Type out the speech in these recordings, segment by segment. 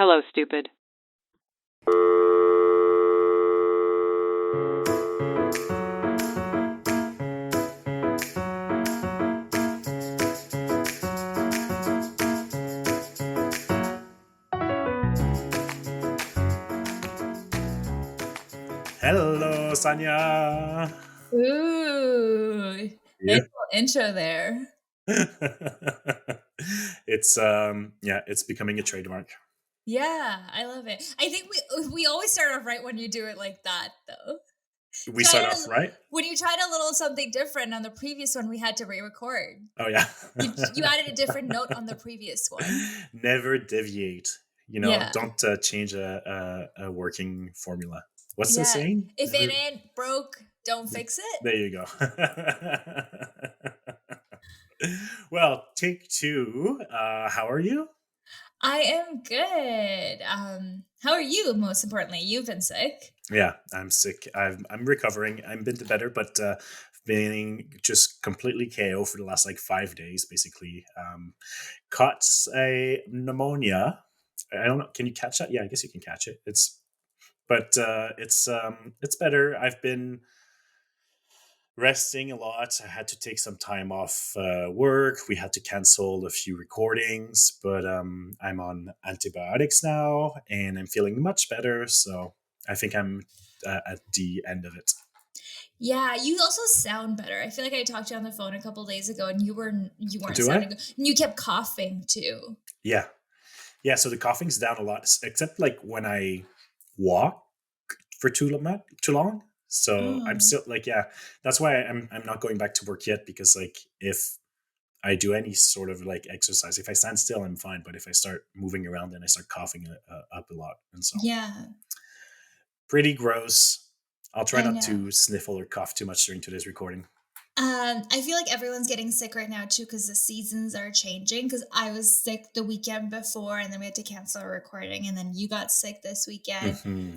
Hello, stupid. Hello, Saniya. Ooh, Yeah. nice little intro there. It's becoming a trademark. Yeah, I love it. I think we always start off right when you do it like that, though. We Try start it off right. when you tried a little something different on the previous one. We had to re-record. Oh yeah. You added a different note on the previous one. Never deviate. Yeah, Don't change a working formula. What's the yeah. saying? If it Never. ain't broke, don't fix it. There you go. Well, take two. How are you? I am good. How are you? Most importantly, you've been sick. Yeah, I'm sick. I'm recovering. I'm been better, but feeling just completely KO for the last like 5 days, basically. Caught a pneumonia. I don't know. Can you catch that? Yeah, I guess you can catch it. It's better. I've been resting a lot. I had to take some time off work. We had to cancel a few recordings, but I'm on antibiotics now, and I'm feeling much better. So I think I'm at the end of it. Yeah, you also sound better. I feel like I talked to you on the phone a couple days ago, and you weren't Do I? sounding good, and you kept coughing too. Yeah, yeah. So the coughing's down a lot, except like when I walk for too long. So I'm Oh, still like, yeah. That's why I'm not going back to work yet, because like if I do any sort of like exercise, if I stand still, I'm fine. But if I start moving around, then I start coughing up a lot, and so yeah, pretty gross. I'll try I not know. to sniffle or cough too much during today's recording. I feel like everyone's getting sick right now too because the seasons are changing. Because I was sick the weekend before, and then we had to cancel our recording, and then you got sick this weekend. Hmm.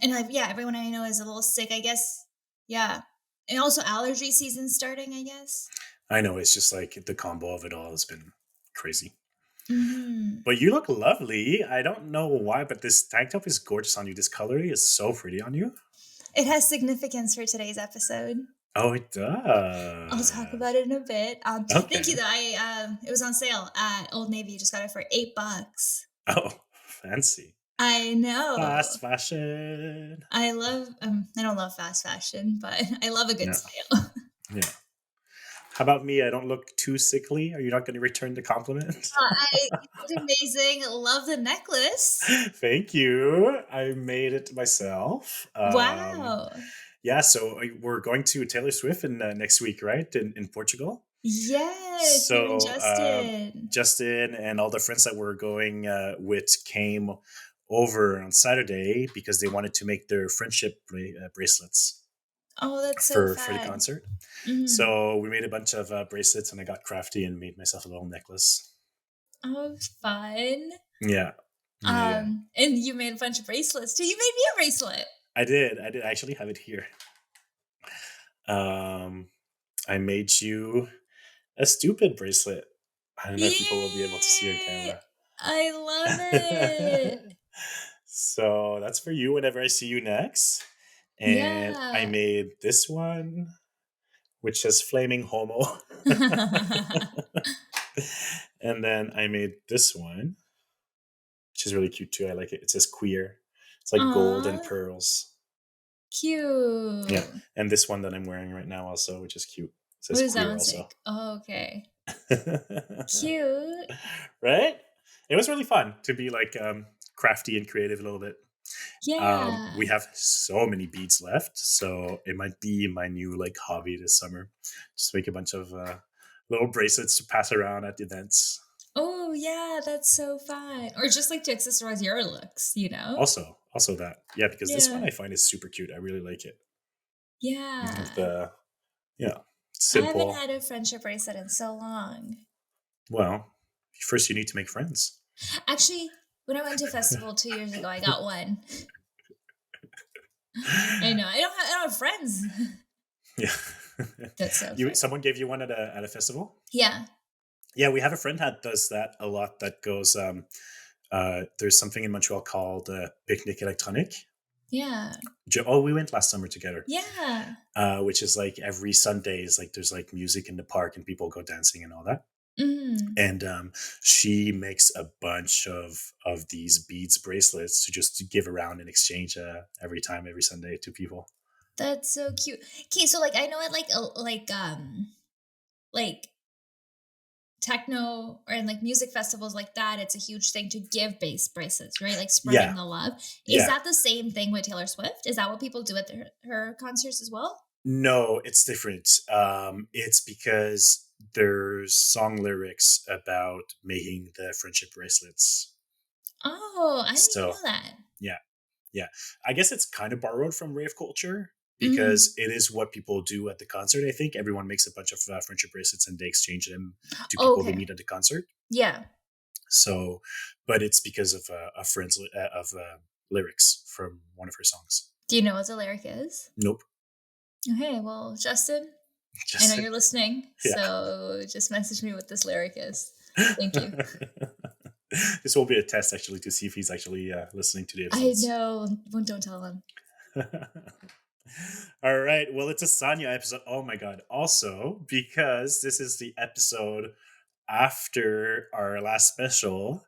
And yeah, everyone I know is a little sick. I guess. Yeah, and also allergy season starting. I guess. I know, it's just like the combo of it all has been crazy. Hmm. But you look lovely. I don't know why, but this tank top is gorgeous on you. This color is so pretty on you. It has significance for today's episode. Oh, it I'll talk does. about it in a bit. Thank you. Okay. Though it was on sale at Old Navy. You just got it for $8. Oh, fancy. I know. Fast fashion. I love. I don't love fast fashion, but I love a good Yeah. sale. Yeah. How about me? I don't look too sickly. Are you not going to return the compliment? You look amazing. Love the necklace. Thank you. I made it myself. Wow. Yeah, so we're going to Taylor Swift next week, right? In Portugal. Yes, you and So Justin. Justin and all the friends that we're going with came over on Saturday because they wanted to make their friendship bracelets Oh, that's so for the fun. concert. Mhm. So we made a bunch of bracelets, and I got crafty and made myself a little necklace. Oh, fun. Yeah, yeah, yeah. And you made a bunch of bracelets too. You made me a bracelet. I did. I did. I actually have it here. Um, I made you a stupid bracelet. I don't know if people will be able to see on Yay! camera. I love it. So that's for you whenever I see you next. And I Yeah. made this one, which says flaming homo. And then I made this one, which is really cute too. I like it. It says queer. It's like gold and Aw, pearls. Yeah. cute. And this one that I'm wearing right now also, which is cute. It What says does that queer one also. say? Oh, okay. Cute. Right? It was really fun to be like crafty and creative a little bit. Yeah. We have so many beads left, so it might be my new like hobby this summer. Just make a bunch of little bracelets to pass around at events. Oh, yeah, that's so fun. Or just like to accessorize your looks, you know? Also that, yeah, because this one Yeah. I find is super cute. I really like it. With Yeah. the yeah, I haven't simple. had a friendship bracelet in so long. Well, first you need to make friends. Actually, when I went to festival 2 years ago, I got one. I know. I don't have friends. Yeah. That's so You funny. someone gave you one at a festival? Yeah. Yeah, we have a friend that does that a lot. That goes. There's something in Montreal called Picnic Electronic. Yeah. Oh, we went last summer together. Yeah. Which is like every Sunday is like there's like music in the park and people go dancing and all that. Mm. And she makes a bunch of these beads bracelets to just to give around and exchange every time, every Sunday to people. That's so cute. Okay, so like I know it like techno or in like music festivals like that, it's a huge thing to give base bracelets, right? Like spreading Yeah, the love. Is yeah. that the same thing with Taylor Swift? Is that what people do at her concerts as well? No, it's different. It's because there's song lyrics about making the friendship bracelets. Oh, I didn't even So know that. yeah, yeah. I guess it's kind of borrowed from rave culture because Mm. it is what people do at the concert. I think everyone makes a bunch of friendship bracelets and they exchange them to people they Okay. meet at the concert. Yeah. So, but it's because of a friend's of lyrics from one of her songs. Do you know what the lyric is? Nope. Okay, well, Justin, I know Just you're listening, yeah. so just message me what this lyric is. Thank you. This will be a test actually to see if he's actually listening to the I episodes. know. Well, don't tell him. All right. Well, it's a Sanya episode. Oh my god. Also, because this is the episode after our last special,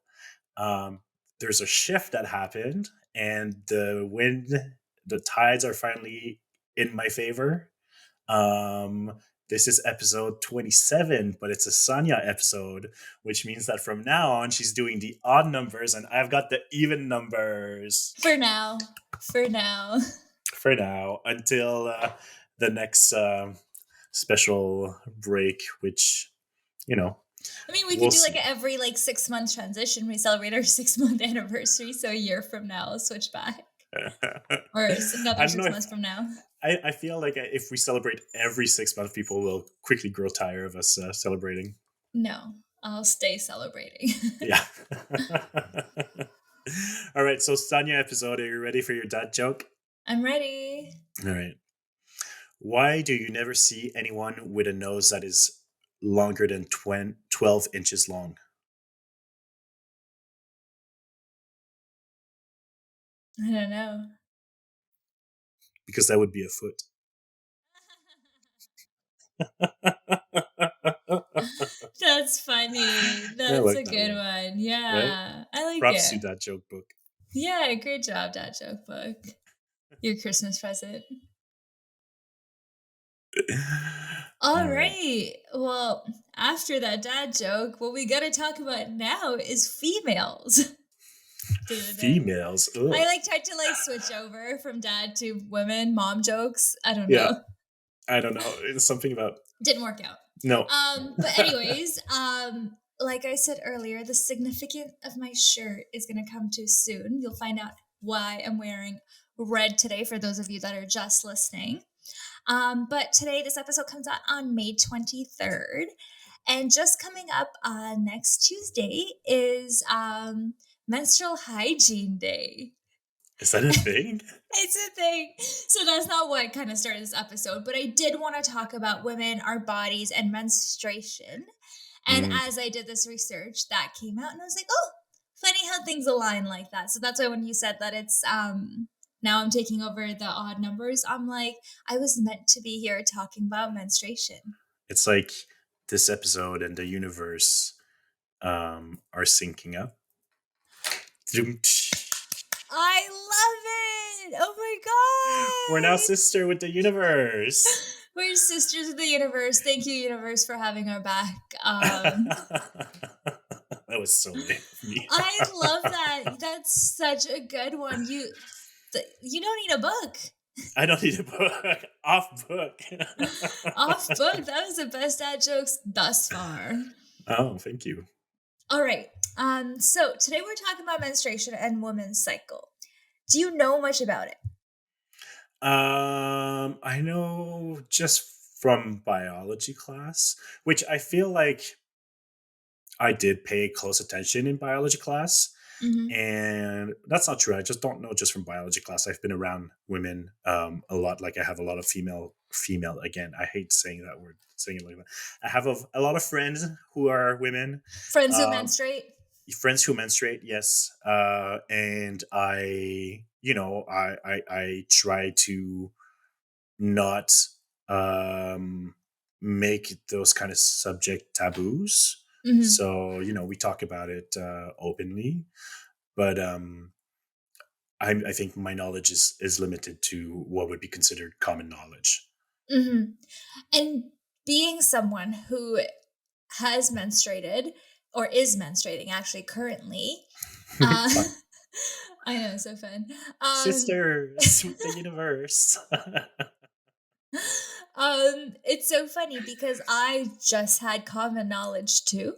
um, there's a shift that happened, and the tides are finally in my favor. Um, this is episode 27, but it's a Sanya episode, which means that from now on, she's doing the odd numbers, and I've got the even numbers For now. For now. for now until the next special break, which, you know, I mean, we we'll could do like see. a every like 6 month transition. We celebrate our 6 month anniversary. So a year from now, switch back. Or I another don't know six if months from now. I feel like if we celebrate every 6 months, people will quickly grow tired of us celebrating. No, I'll stay celebrating. Yeah. All right. So, Sanya episode, are you ready for your dad joke? I'm ready. All right. Why do you never see anyone with a nose that is longer than 12 inches long? I don't know. Because that would be a foot. That's funny. I That's like a that good one, one. right? Yeah, I like Props to it. that joke book. Yeah, great job, Dad Joke Book. Your Christmas present. All All right. right. Well, after that dad joke, what we got to talk about now is females. Da-da-da. Females. I Ugh. like tried to like switch over from dad to women, mom jokes. I don't Yeah. know. I don't know. It's something about. Didn't work out. No. But anyways, like I said earlier, the significance of my shirt is gonna come too soon. You'll find out why I'm wearing red today for those of you that are just listening. But today, this episode comes out on May 23rd. And just coming up next Tuesday is Menstrual Hygiene Day. Is that a thing? It's a thing. So that's not what kind of started this episode, but I did want to talk about women, our bodies, and menstruation. And Mm, as I did this research, that came out, and I was like, oh, funny how things align like that. So that's why when you said that it's now I'm taking over the odd numbers, I'm like, I was meant to be here talking about menstruation. it's like this episode and the universe are syncing up. I love it. Oh We're now my god. sister with the universe. We're sisters of the universe. Thank you, universe, for having our back. That was so lame of me. I love that. That's such a good one. You don't need a book. I don't need a book. Off book. Off book. That was the best dad jokes thus far. Oh, thank you. All right. So today we're talking about menstruation and women's cycle. Do you know much about it? I know just from biology class, which I feel like I did pay close attention in biology class. Mm-hmm. And that's not true. I just don't know just from biology class. I've been around women a lot. Like I have a lot of female. Again, I hate saying that word, saying it like that. I have a lot of friends who are women. Friends who Um, menstruate. friends who menstruate, yes, and I try to not um, make those kind of subject taboos. Mhm. So we talk about it openly, but I think my knowledge is limited to what would be considered common knowledge. Mhm. And being someone who has menstruated or is menstruating actually currently, uh, Fun. I know, so fun. Um, Sisters with the universe. it's so funny because I just had common knowledge too.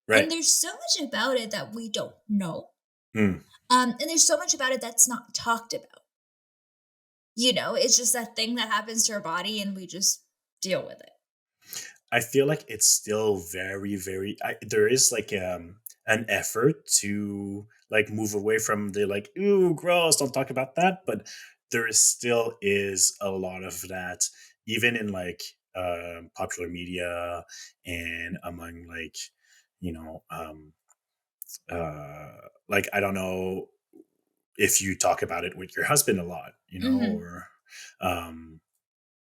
And Right. there's so much about it that we don't know. Hmm. And there's so much about it that's not talked about. It's just that thing that happens to our body and we just deal with it. I feel like it's still very, very. There is like an effort to like move away from the like, ooh, gross, don't talk about that. But there is still is a lot of that, even in like popular media and among like you know um, like I don't know if you talk about it with your husband a lot, Mhm. or um,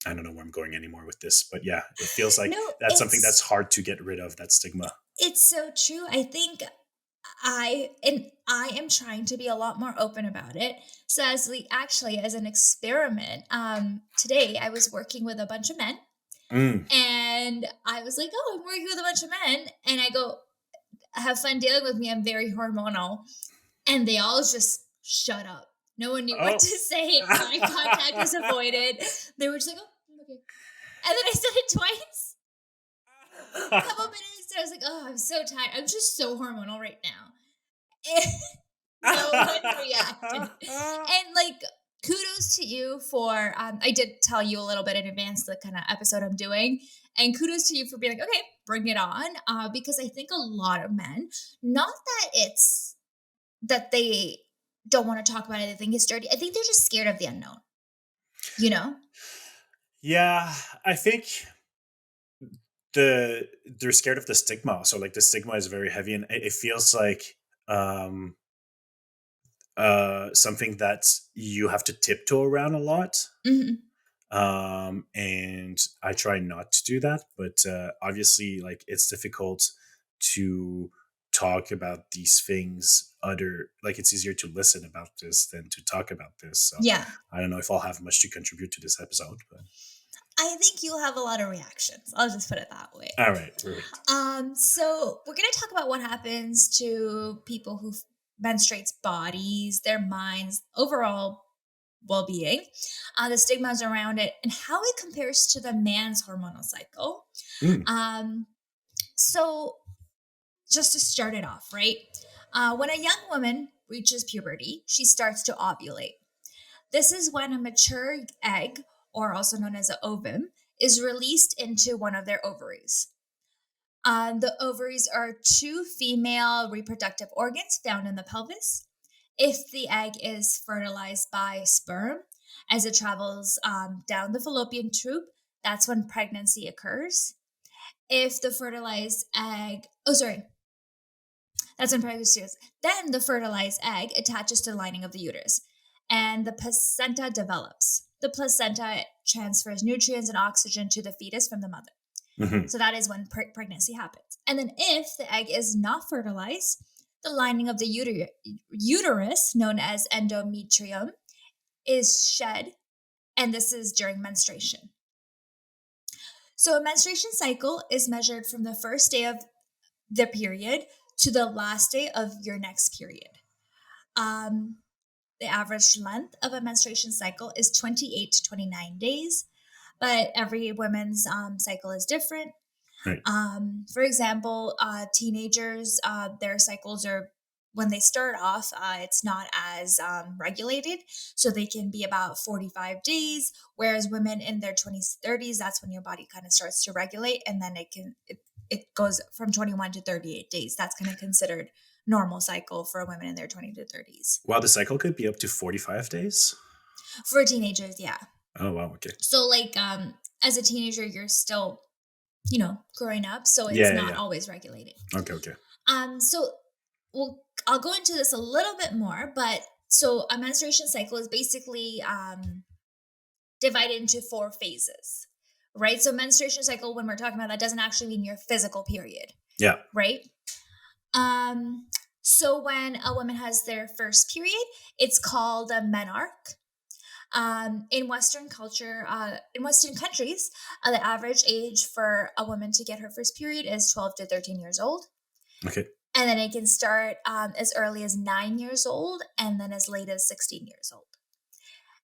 I don't know where I'm going anymore with this, but yeah, it feels like No, that's something that's hard to get rid of, that stigma. it's so true. I think I am trying to be a lot more open about it. So as an experiment, today I was working with a bunch of men Mm. and I was like, "Oh, I'm working with a bunch of men." And I go, "Have fun dealing with me. I'm very hormonal." And they all just shut up. No one knew what Oh. to say. Eye contact was avoided. They were just like, "Oh, okay." And then I said it twice. Couple minutes, and I was like, "Oh, I'm so tired. I'm just so hormonal right now." And no one reacted. And like, kudos to you for. I did tell you a little bit in advance the kind of episode I'm doing, and kudos to you for being like, "Okay, bring it on," because I think a lot of men, not that it's that they don't want to talk about it, they think it's dirty. I think they're just scared of the unknown. You know? Yeah, I think they're scared of the stigma. So like the stigma is very heavy, and it feels like um something that you have to tiptoe around a lot. Hmm. And I try not to do that, but obviously like it's difficult to talk about these things other like it's easier to listen about this than to talk about this. So Yeah. I don't know if I'll have much to contribute to this episode, but I think you'll have a lot of reactions. I'll just put it that way. all right, perfect. So we're gonna talk about what happens to people who menstruates bodies, their minds, overall well-being, the stigmas around it, and how it compares to the man's hormonal cycle. Mm, Um, so just to start it off, right? When a young woman reaches puberty, she starts to ovulate. This is when a mature egg, or also known as an ovum, is released into one of their ovaries. The ovaries are two female reproductive organs found in the pelvis. If the egg is fertilized by sperm as it travels down the fallopian tube, that's when pregnancy occurs. If the fertilized egg, oh, sorry, that's when pregnancy is. Then the fertilized egg attaches to the lining of the uterus and the placenta develops. The placenta transfers nutrients and oxygen to the fetus from the mother. mhm. So that is when pregnancy happens. And then if the egg is not fertilized, the lining of the uterus, known as endometrium, is shed, and this is during menstruation. So a menstruation cycle is measured from the first day of the period to the last day of your next period. Um, the average length of a menstruation cycle is 28 to 29 days, but every woman's cycle is different. Right. For example, teenagers, their cycles are when they start off, it's not as regulated. So they can be about 45 days, whereas women in their 20s, 30s, that's when your body kind of starts to regulate. And then it goes from 21 to 38 days. That's kind of considered normal cycle for women in their 20 to 30s. Wow, the cycle could be up to 45 days. For teenagers, yeah. Oh wow, okay. So like as a teenager, you're still, growing up, so it's Yeah, yeah, not yeah. always regulated. Okay, okay. So well, I'll go into this a little bit more, but so a menstruation cycle is basically divided into four phases, right? So menstruation cycle, when we're talking about that, doesn't actually mean your physical period, Yeah. right? Um, so when a woman has their first period, it's called a menarche. In Western culture, in Western countries, the average age for a woman to get her first period is 12 to 13 years old. Okay. And then it can start as early as 9 years old and then as late as 16 years old.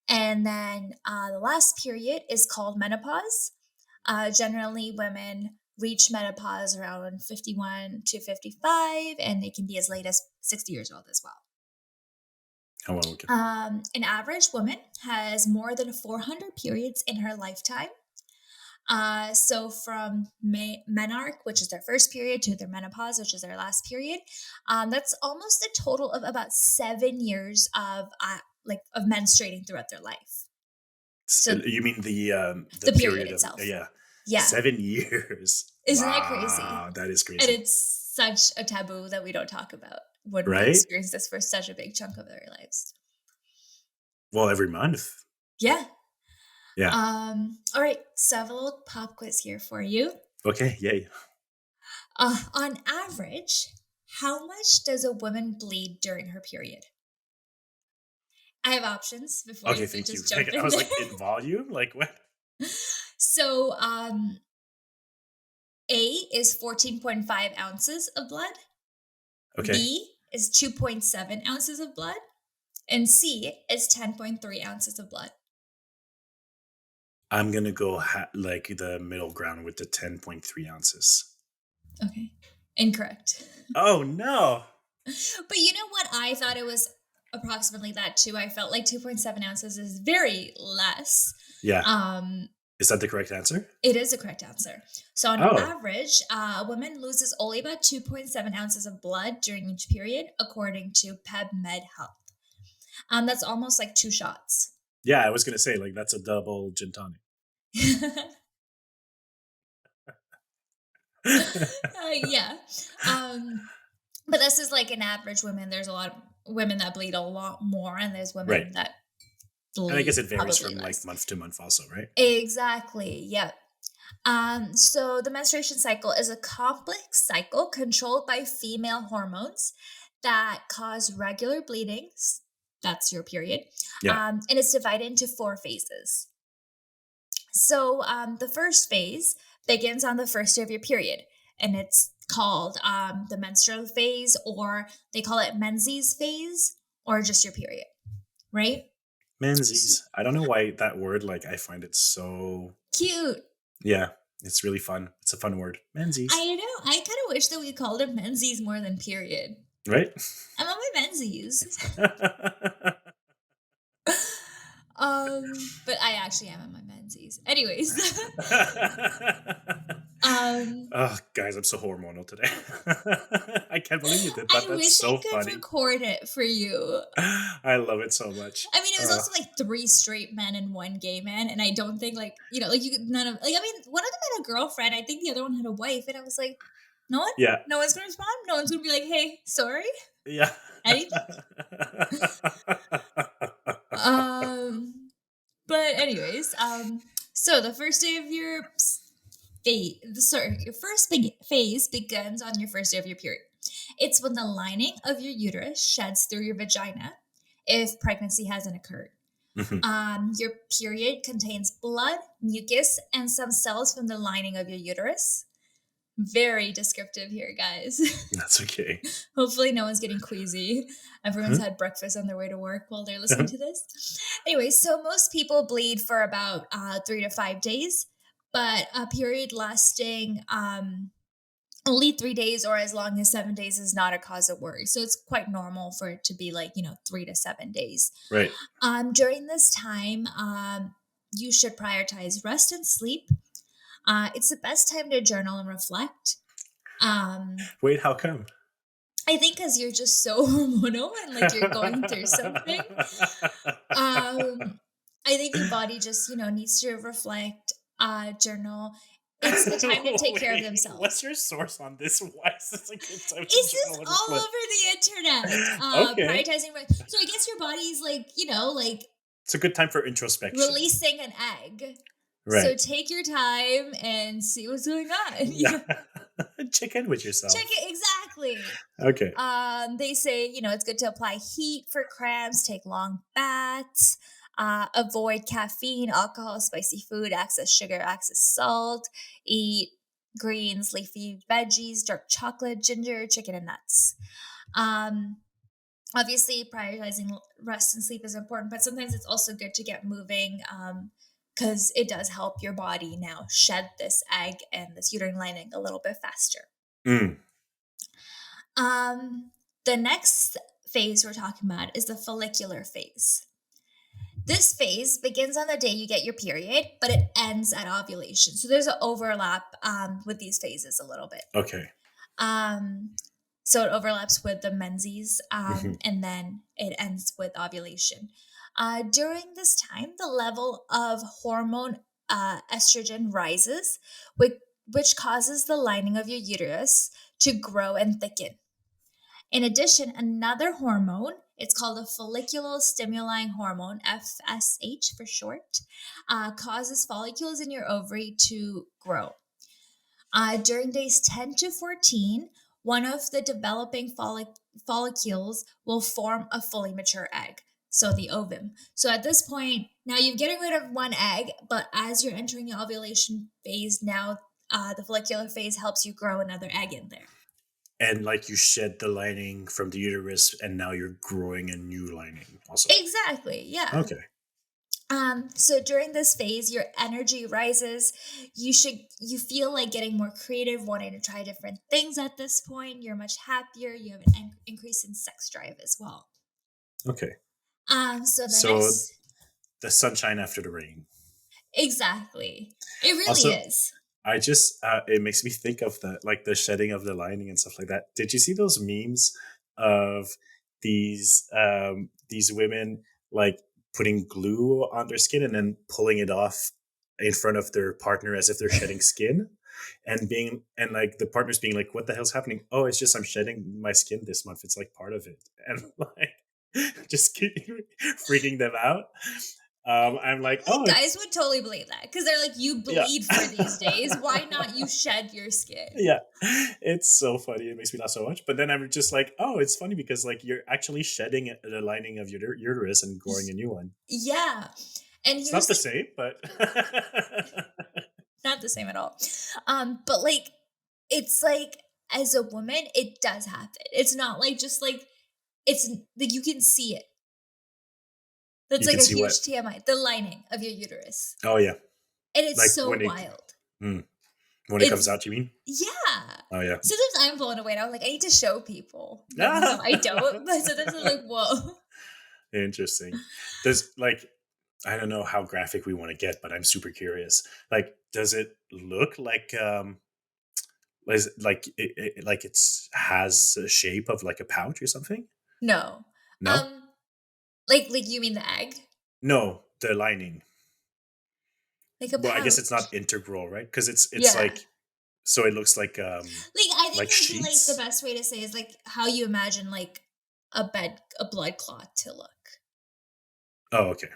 And then the last period is called menopause. Generally, women reach menopause around 51 to 55, and they can be as late as 60 years old as well. Oh, well, okay. An average woman has more than 400 periods in her lifetime. So from menarche, which is their first period, to their menopause, which is their last period, that's almost a total of about 7 years of of menstruating throughout their life. So You mean the the period period of itself, yeah, yeah, 7 years? isn't that crazy? Wow, that is And crazy, it's such a taboo that we don't talk about when we right? experience this for such a big chunk of our lives. Well, every month. Yeah. Yeah. All right. So I have a little pop quiz here for you. Okay. Yay. On average, how much does a woman bleed during her period? I have options before Okay. you Thank you. just jump I in was there. like, in volume, like what? So, A is 14.5 ounces of blood, Okay. B is 2.7 ounces of blood, and C is 10.3 ounces of blood. I'm gonna go like the middle ground with the 10.3 ounces. Okay. Incorrect. Oh no. But you know what? I thought it was approximately that too. I felt like 2.7 ounces is very less. Yeah. Um, Is that the correct answer? It is a correct answer. So, on Oh, average, a woman loses only about 2.7 ounces of blood during each period, according to PebMed Health. That's almost like two shots. yeah. I was gonna say like that's a double gin tonic. Yeah. Um, but this is like an average woman. There's a lot of women that bleed a lot more, and there's Right. women that And I guess bleed it varies probably from like less. month to month, also, right? Exactly. Yep. So the menstruation cycle is a complex cycle controlled by female hormones that cause regular bleedings. That's your period. Yeah. And it's divided into four phases. So the first phase begins on the first day of your period, and it's called the menstrual phase, or they call it menses phase, or just your period, right? Menzies. I don't know why that word, like, I find it so, Cute. yeah, it's really fun. It's a fun word. Menzies, I know. I kind of wish that we called it menses more than period. right? I'm on my menses. But I actually am on my menses. Anyways, um, Oh, guys, I'm so hormonal today. I can't believe you did that. I That's wish I so could funny. record it for you. I love it so much. I mean, it was also like three straight men and one gay man, and I don't think like like you could none of like I mean one of them had a girlfriend. I think the other one had a wife, and I was like, no one, Yeah. no one's gonna respond. No one's gonna be like, hey, sorry, Yeah. anything. Um, but anyways, so the first day of your your first big phase begins on your first day of your period. It's when the lining of your uterus sheds through your vagina if pregnancy hasn't occurred. Mhm. Your period contains blood, mucus, and some cells from the lining of your uterus. Very descriptive here, guys. That's okay. Hopefully, no one's getting queasy. Everyone's Mhm. had breakfast on their way to work while they're listening to this. Anyway, so most people bleed for about 3 to 5 days, but a period lasting only 3 days or as long as 7 days is not a cause of worry. So it's quite normal for it to be like, 3 to 7 days. Right. During this time, you should prioritize rest and sleep. It's the best time to journal and reflect. Um, Wait, how come? I think because you're just so hormonal and like you're going through something. Um, I think your body just, needs to reflect, journal. It's the time to take care of Wait, what's themselves. your source on this? Why is this a good time to Is this journal and all reflect? over the internet? Okay. Prioritizing. So I guess your body's like, like It's a good time for introspection. releasing an egg. So Right. take your time and see what's going on. Yeah. Check in with Check yourself. it exactly. Okay. They say, it's good to apply heat for cramps, take long baths, avoid caffeine, alcohol, spicy food, excess sugar, excess salt, eat greens, leafy veggies, dark chocolate, ginger, chicken, and nuts. Um, Obviously, prioritizing rest and sleep is important, but sometimes it's also good to get moving. Because it does help your body now shed this egg and this uterine lining a little bit faster. Mm, Um, the next phase we're talking about is the follicular phase. This phase begins on the day you get your period, but it ends at ovulation. So there's an overlap with these phases a little bit. okay. Um, so it overlaps with the menses, Mhm. and then it ends with ovulation. During this time, the level of hormone estrogen rises, which causes the lining of your uterus to grow and thicken. In addition, another hormone, it's called a follicular stimulating hormone, FSH for short, causes follicles in your ovary to grow. During days 10 to 14, one of the developing follicles will form a fully mature egg, so the ovum. So at this point, now you're getting rid of one egg, but as you're entering the ovulation phase, now the follicular phase helps you grow another egg in there. And like you shed the lining from the uterus and now you're growing a new lining also. Exactly, yeah. Okay. So during this phase, your energy rises. You feel like getting more creative, wanting to try different things at this point. You're much happier. You have an increase in sex drive as well. Okay. So the So next, the sunshine after the rain. exactly, it really Also, is. I just it makes me think of the like the shedding of the lining and stuff like that. Did you see those memes of these women like putting glue on their skin and then pulling it off in front of their partner as if they're shedding skin and being and like the partner's being like, what the hell's happening? Oh, it's just I'm shedding my skin this month. It's like part of it. And like just keep freaking them out. I'm like, oh, Guys it's would totally believe that because they're like, you yeah. bleed for these days. Why not you shed your skin? Yeah, it's so funny. It makes me laugh so much. But then I'm just like, oh, it's funny because like you're actually shedding the lining of your uterus and growing a new one. Yeah. And It's not here's the the same, but not the same at all. But like it's like as a woman, it does happen. It's not like just like it's like you can see it. That's you like can a see huge what. TMI, the lining of your uterus. Oh yeah, And it's like so wild. mm, when it comes It's out. You mean? yeah. Oh yeah. Sometimes I'm blown away and I'm like, I need to show people. But no, I don't. But sometimes I'm like, whoa. Interesting. Does like I don't know how graphic we want to get, but I'm super curious. Like, does it look like like it's has a shape of like a pouch or something? No. No. Um, like you mean the egg? No, the lining. Like a Well, I guess it's pouch. not integral, right? Because it's Yeah. like so it looks Like I think like maybe like the sheets. best way to say is like how you imagine like a blood clot to look. Oh, okay.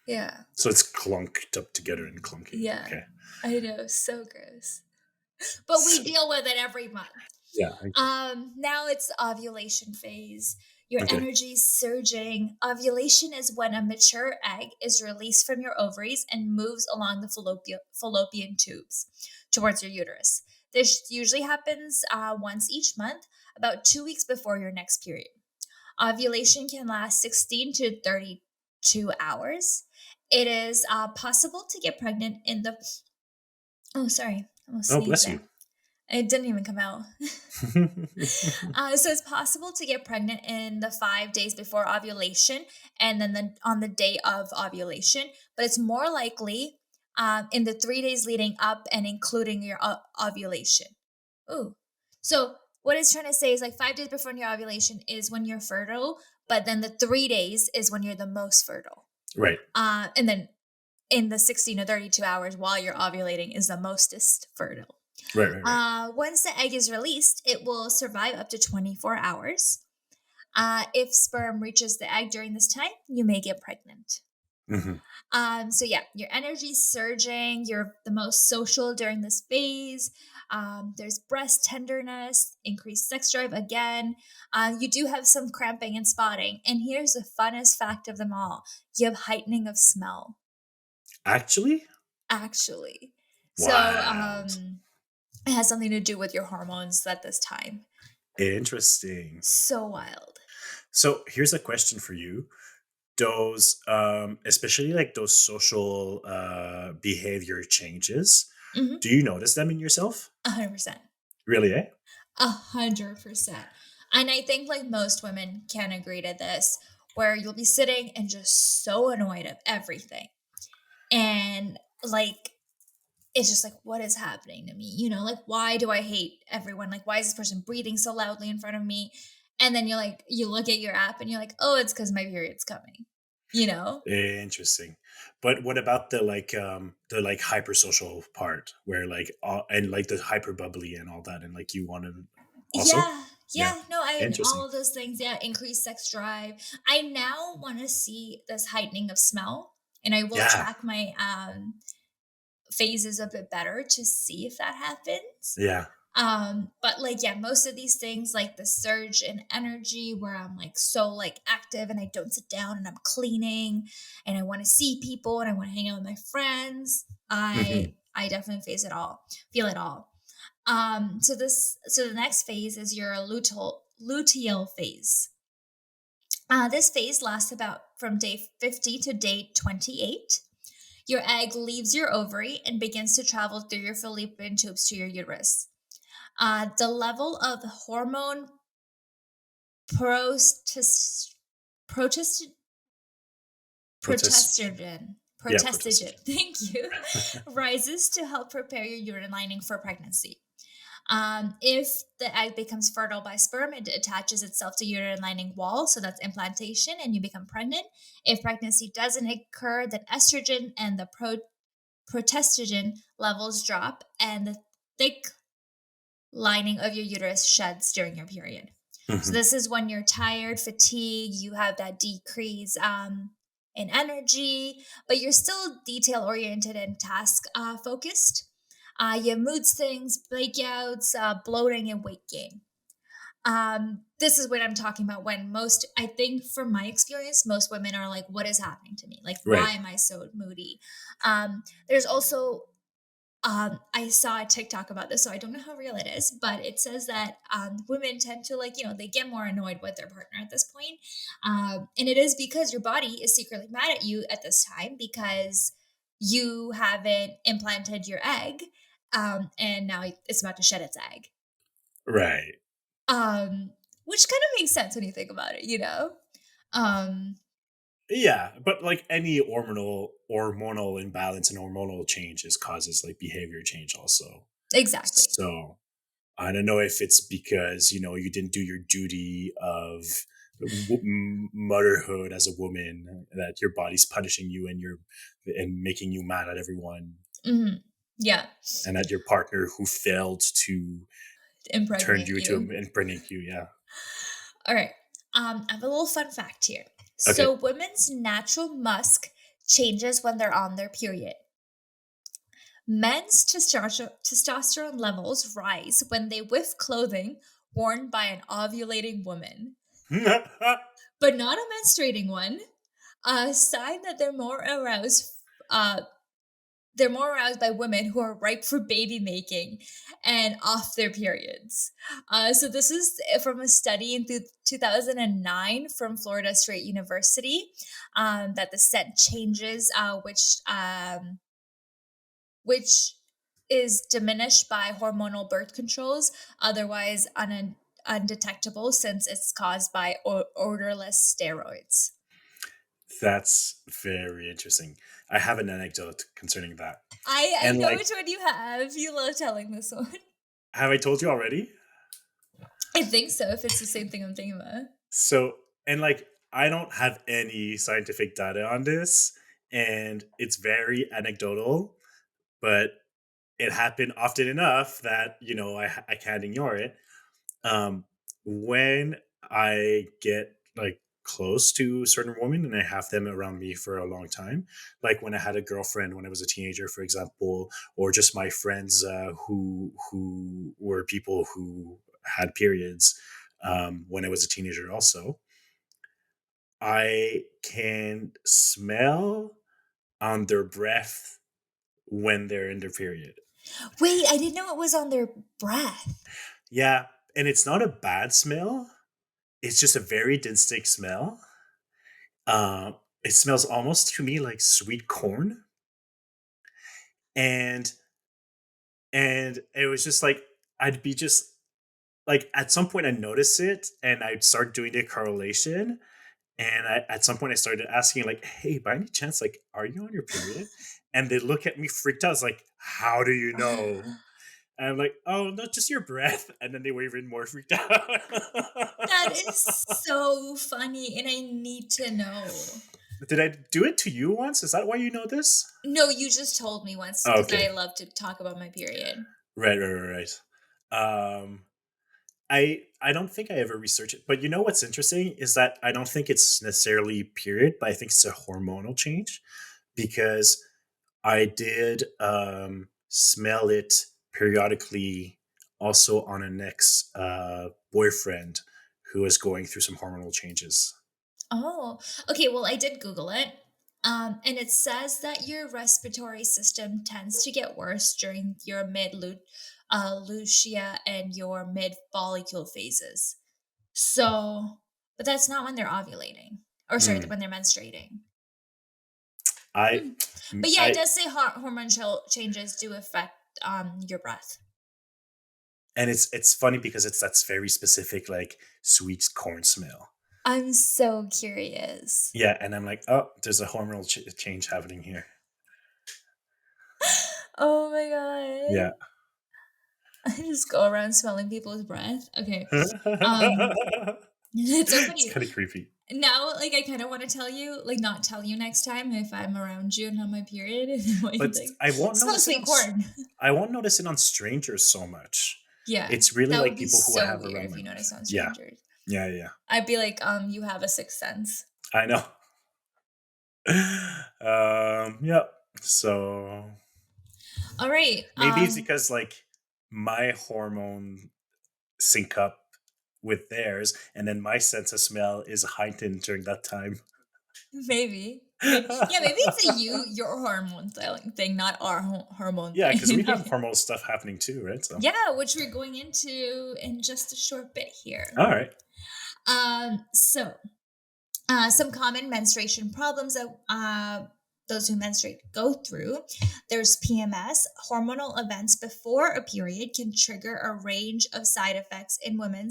Yeah. So it's clunked up together and clunky. Yeah. Okay. I know, so gross. But we So, deal with it every month. yeah. Now it's ovulation phase. Your Okay. energy's surging. Ovulation is when a mature egg is released from your ovaries and moves along the fallopian tubes towards your uterus. This usually happens once each month, about 2 weeks before your next period. Ovulation can last 16 to 32 hours. It is possible to get pregnant in the. Oh, sorry. I almost Oh, sneezed bless you. there. It didn't even come out. So it's possible to get pregnant in the 5 days before ovulation and then on the day of ovulation, but it's more likely in the 3 days leading up and including your ovulation. Ooh. So what it's trying to say is like 5 days before your ovulation is when you're fertile, but then the 3 days is when you're the most fertile. Right. And then in the 16 to 32 hours while you're ovulating is the mostest fertile. Right, right, right. Once the egg is released, it will survive up to 24 hours. If sperm reaches the egg during this time, you may get pregnant. Hmm. So yeah, your energy's surging. You're the most social during this phase. There's breast tenderness, increased sex drive again. You do have some cramping and spotting. And here's the funnest fact of them all: you have heightening of smell, Actually, actually. So wild, it has something to do with your hormones at this time. interesting. So wild. So here's a question for you: those, especially like those social behavior changes, Mm-hmm. do you notice them in yourself? 100%. Really? Eh? 100%. And I think like most women can agree to this, where you'll be sitting and just so annoyed of everything. And like, it's just like, what is happening to me? Like, why do I hate everyone? Like, why is this person breathing so loudly in front of me? And then you're like, you look at your app and you're like, oh, it's because my period's coming, you know? Interesting. But what about the like hypersocial part where like and like the hyper bubbly and all that and like you want to also? Yeah. Yeah. Yeah. No, all Interesting. of those things. Yeah. Increased sex drive. I now want to see this heightening of smell, and I will Yeah. track my phases a bit better to see if that happens. Yeah. But like, yeah, most of these things, like the surge in energy where I'm like so like active and I don't sit down and I'm cleaning and I want to see people and I want to hang out with my friends. Hmm. I definitely feel it all. So the next phase is your luteal phase. This phase lasts about from day 50 to day 28. Your egg leaves your ovary and begins to travel through your fallopian tubes to your uterus. The level of hormone protest, protest, Protest. Yeah, protestogen, protested. thank you, rises to help prepare your uterine lining for pregnancy. If the egg becomes fertile by sperm, it attaches itself to uterine lining wall, so that's implantation, and you become pregnant. If pregnancy doesn't occur, then estrogen and the protestogen levels drop, and the thick lining of your uterus sheds during your period. So Hmm. this is when you're tired, fatigued, you have that decrease in energy, but you're still detail oriented and task focused. You have mood swings, breakouts, bloating, and weight gain. This is what I'm talking about when most, I think from my experience, most women are like, what is happening to me? Like, Right. why am I so moody? There's also I saw a TikTok about this, so I don't know how real it is, but it says that women tend to like, they get more annoyed with their partner at this point. And it is because your body is secretly mad at you at this time because you haven't implanted your egg. And now it's about to shed its egg. Right. Um, which kind of makes sense when you think about it, you know? Um, Yeah, but like any hormonal imbalance and hormonal changes causes like behavior change also. exactly. So I don't know if it's because you didn't do your duty of motherhood as a woman that your body's punishing you and making you mad at everyone, Hmm. Yeah. and at your partner who failed to turn Impregnate you to you. impregnate you. Yeah. All right. I have a little fun fact here. So, Okay. women's natural musk changes when they're on their period. Men's testosterone levels rise when they whiff clothing worn by an ovulating woman, but not a menstruating one. A sign that Uh, they're more aroused by women who are ripe for baby making and off their periods. So this is from a study in 2009 from Florida State University, that the scent changes, which is diminished by hormonal birth controls, otherwise undetectable since it's caused by odorless steroids. That's very interesting. I have an anecdote concerning that. I And know like, which one you have. You love telling this one. have I told you already? I think so, if it's the same thing I'm thinking about. So, and like, I don't have any scientific data on this. and it's very anecdotal, but it happened often enough that I can't ignore it. um, when I get like close to certain women and I have them around me for a long time, like when I had a girlfriend when I was a teenager, for example, or just my friends who were people who had periods when I was a teenager, also, I can smell on their breath when they're in their period. Wait, I didn't know it was on their breath. Yeah, and it's not a bad smell. It's just a very distinct smell. It smells almost to me like sweet corn, and it was just like I'd be just like at some point I notice it and I'd start doing the correlation, and at some point I started asking like, "Hey, by any chance, like, are you on your period?" And they look at me freaked out. It's like, "How do you know?" And I'm like, "Oh, no, just your breath." And then they were even more freaked out. That is so funny, and I need to know. Did I do it to you once? Is that why you know this? No, you just told me once Oh, because I okay. love to talk about my period. Right, right, right, right. I don't think I ever researched it, but you know what's interesting is that I don't think it's necessarily period, but I think it's a hormonal change because I did smell it periodically also on an ex boyfriend who was going through some hormonal changes. Oh, okay. Well, I did Google it. And it says that your respiratory system tends to get worse during your lutea and your mid follicle phases. So, but that's not when they're ovulating, or sorry, Mm. when they're menstruating. I, Hmm. But yeah, it I, does say hormone changes do affect your breath. and it's funny because it's that's very specific, like sweet corn smell. I'm so curious. Yeah, and I'm like, oh, there's a hormonal change happening here. Oh my god. Yeah. I just go around smelling people's breath. Okay. Um, It's it's so funny. kind of creepy. Now, like, I kind of want to tell you, like, not tell you next time if I'm around you and on my period, and then what you But think. I won't Smell notice it sweet on corn. I won't notice it on strangers so much. Yeah, It's really that would like be people who I so have weird around if my you notice life. on Yeah. strangers. Yeah, yeah. I'd be like, you have a sixth sense. I know. Yeah. So All right. maybe it's because like my hormone sync up with theirs, and then my sense of smell is heightened during that time. Maybe, maybe, yeah, maybe it's a your hormone thing, not our hormone Yeah, because we have thing. hormonal stuff happening too, right? So, Yeah, which we're going into in just a short bit here. all right. So some common menstruation problems that those who menstruate go through. There's PMS. Hormonal events before a period can trigger a range of side effects in women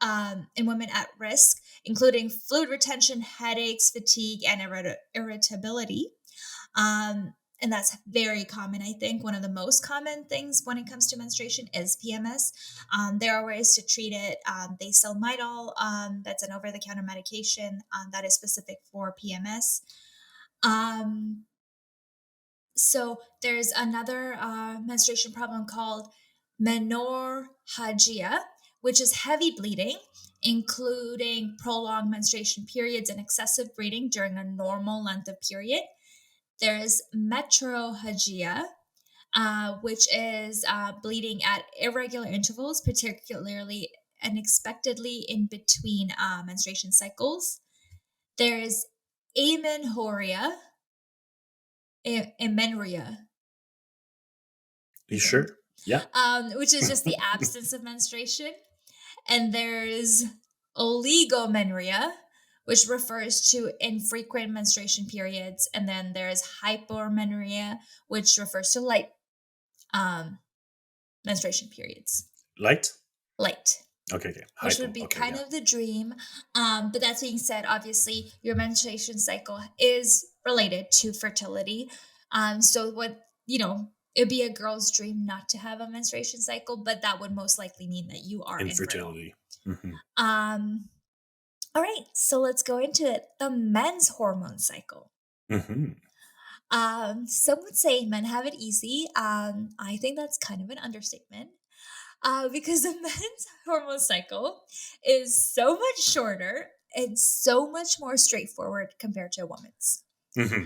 at risk, including fluid retention, headaches, fatigue, and irritability. And that's very common. I think one of the most common things when it comes to menstruation is PMS. There are ways to treat it. They sell Midol, that's an over the counter medication that is specific for PMS. Um, so there's another menstruation problem called menorrhagia, which is heavy bleeding, including prolonged menstruation periods and excessive bleeding during a normal length of period. There's metrorrhagia, which is bleeding at irregular intervals, particularly unexpectedly in between menstruation cycles. There's amenorrhea, amenorrhea, You okay, sure? Yeah. which is just the absence of menstruation. And there's oligomenorrhea, which refers to infrequent menstruation periods. And then there's hypomenorrhea, which refers to light um, menstruation periods. Light? Light, Okay, okay. which would Hypo. be Okay, kind yeah. of the dream. But that being said, obviously, your menstruation cycle is related to fertility. So, it'd be a girl's dream not to have a menstruation cycle, but that would most likely mean that you are infertile. Infertility. Hmm. Um, all right, so let's go into it. The men's hormone cycle. Hmm. Some would say men have it easy. I think that's kind of an understatement. Because a man's hormone cycle is so much shorter and so much more straightforward compared to a woman's. Hmm.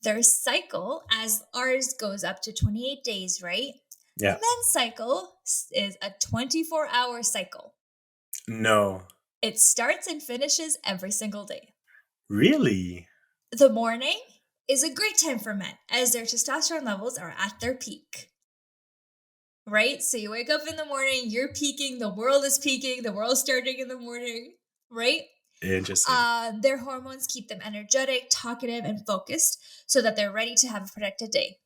Their cycle, as ours goes up to 28 days, right? A Yeah. men's cycle is a 24-hour cycle. No. It starts and finishes every single day. Really? The morning is a great time for men as their testosterone levels are at their peak. Right? So you wake up in the morning, you're peaking, the world is peaking, the world's starting in the morning, right? Interesting. Their hormones keep them energetic, talkative, and focused so that they're ready to have a productive day.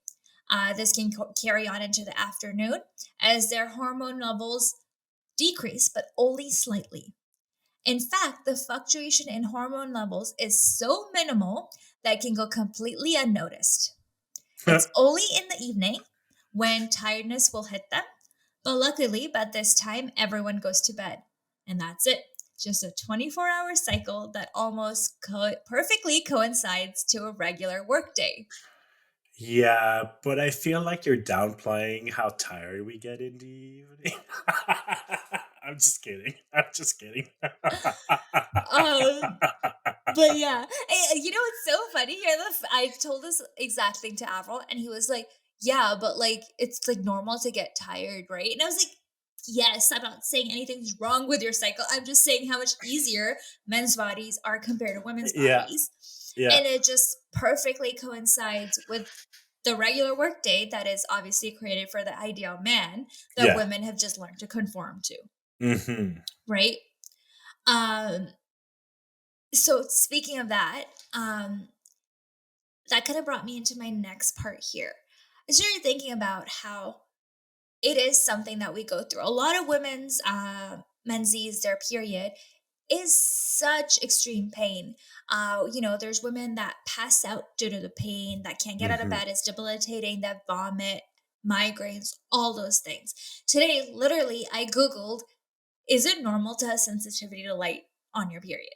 This can carry on into the afternoon as their hormone levels decrease, but only slightly. In fact, the fluctuation in hormone levels is so minimal that it can go completely unnoticed. It's only in the evening when tiredness will hit them, but luckily, by this time, everyone goes to bed. And that's it. Just a 24-hour cycle that almost perfectly coincides to a regular workday. Yeah, but I feel like you're downplaying how tired we get in the evening. I'm just kidding. I'm just kidding. Um, But yeah, you know what's so funny here? I told this exact thing to Avril, and he was like, "Yeah, but like it's like normal to get tired, right?" And I was like, "Yes, I'm not saying anything's wrong with your cycle. I'm just saying how much easier men's bodies are compared to women's Yeah, bodies, yeah, and it just perfectly coincides with." The regular workday that is obviously created for the ideal man that yeah. women have just learned to conform to, Hmm. right? Um, so speaking of that, that kind of brought me into my next part here. I started thinking about how it is something that we go through. A lot of women's menses, their period is such extreme pain. There's women that pass out due to the pain, that can't get out of Hmm. bed, it's debilitating, that vomit, migraines, all those things. Today, literally, I Googled, is it normal to have sensitivity to light on your period?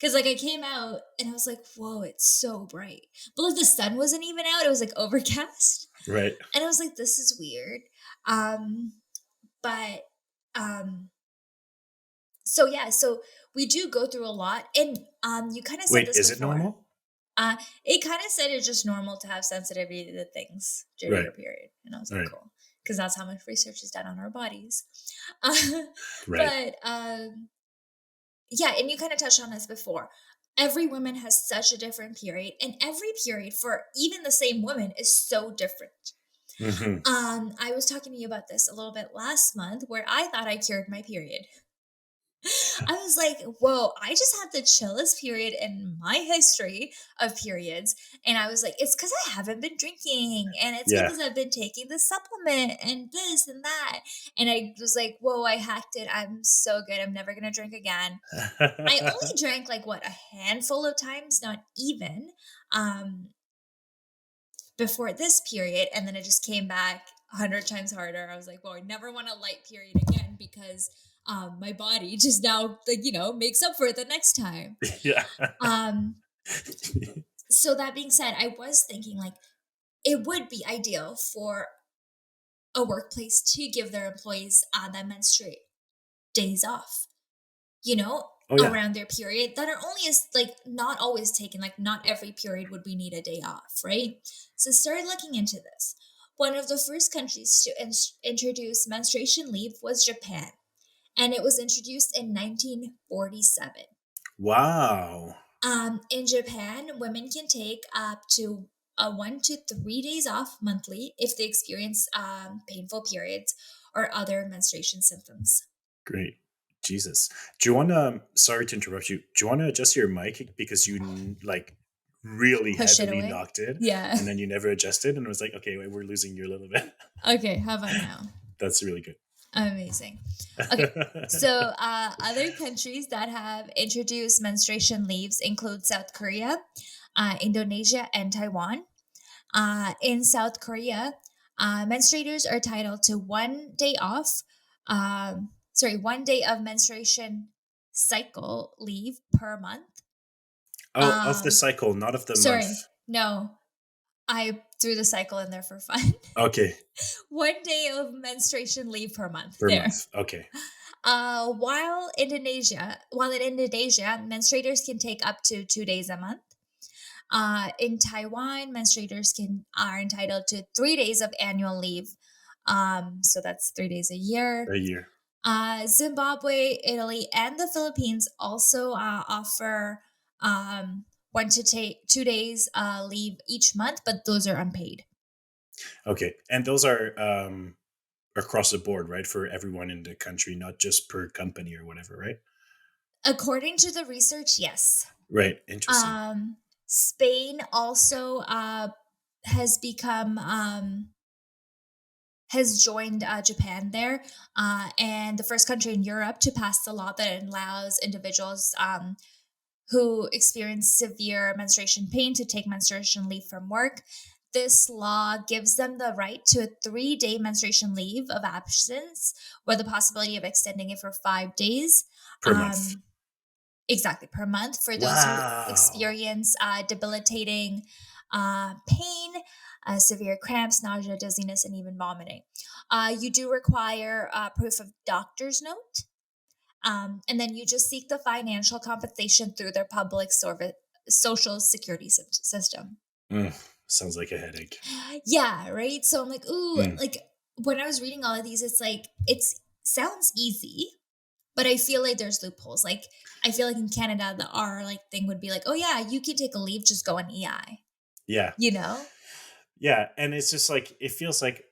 Cause like I came out and I was like, whoa, it's so bright. But like the sun wasn't even out. It was like overcast. Right. And I was like, this is weird. Um, but um, so yeah, so we do go through a lot. And you kind of said Wait, this is it before. normal? It kind of said it's just normal to have sensitivity to things during Right. your period. And I was like, Right. cool. Because that's how much research is done on our bodies. Uh, Right. but yeah, and you kind of touched on this before. Every woman has such a different period, and every period for even the same woman is so different. Hmm. I was talking to you about this a little bit last month where I thought I cured my period. I was like, whoa, I just had the chillest period in my history of periods. And I was like, it's because I haven't been drinking and it's Yeah. because I've been taking the supplement and this and that. And I was like, whoa, I hacked it. I'm so good. I'm never going to drink again. I only drank like what, a handful of times, not even, um, before this period. And then it just came back 100 times harder. I was like, well, I never want a light period again because my body just now, like, makes up for it the next time. Yeah. Um, so that being said, I was thinking like it would be ideal for a workplace to give their employees that menstruate days off, Oh yeah. around their period that are only as like not always taken, like not every period would we need a day off, right? So started looking into this. One of the first countries to introduce menstruation leave was Japan, and it was introduced in 1947. Wow. In Japan, women can take up to 1 to 3 days off monthly if they experience painful periods or other menstruation symptoms. Great. Jesus. Do you want to, sorry to interrupt you. Do you want to adjust your mic because you like really Push it heavily away. knocked it Yeah. and then you never adjusted and it was like, okay, wait, we're losing you a little bit. Okay, how about now? That's really good. Amazing. Okay, so other countries that have introduced menstruation leaves include South Korea, Indonesia, and Taiwan. In South Korea, menstruators are entitled to 1 day off. Sorry, 1 day of menstruation cycle leave per month. Oh, of the Um, cycle, not of the sorry, month. no. I threw the cycle in there for fun. Okay, 1 day of menstruation leave per month. per There. month. Okay, While in Indonesia, menstruators can take up to 2 days a month. In Taiwan, menstruators can are entitled to 3 days of annual leave. So that's 3 days a year. a year. Zimbabwe, Italy, and the Philippines also offer one to take 2 days leave each month, but those are unpaid. Okay, and those are across the board, right? For everyone in the country, not just per company or whatever, right? According to the research, yes. Right. Interesting. Spain also has become has joined Japan there, and the first country in Europe to pass the law that allows individuals who experience severe menstruation pain to take menstruation leave from work. This law gives them the right to a 3 day menstruation leave of absence with the possibility of extending it for 5 days. Per month. Um, exactly, per month for those who Wow. experience debilitating pain, severe cramps, nausea, dizziness, and even vomiting. You do require proof of doctor's note, and then you just seek the financial compensation through their public social security system. Mm, sounds like a headache. Yeah, right. So I'm like, ooh, Mm, like when I was reading all of these, it's like it's sounds easy, but I feel like there's loopholes. Like I feel like in Canada, the R like thing would be like, oh yeah, you can take a leave, just go on EI. yeah. You know? Yeah. And it's just like, it feels like,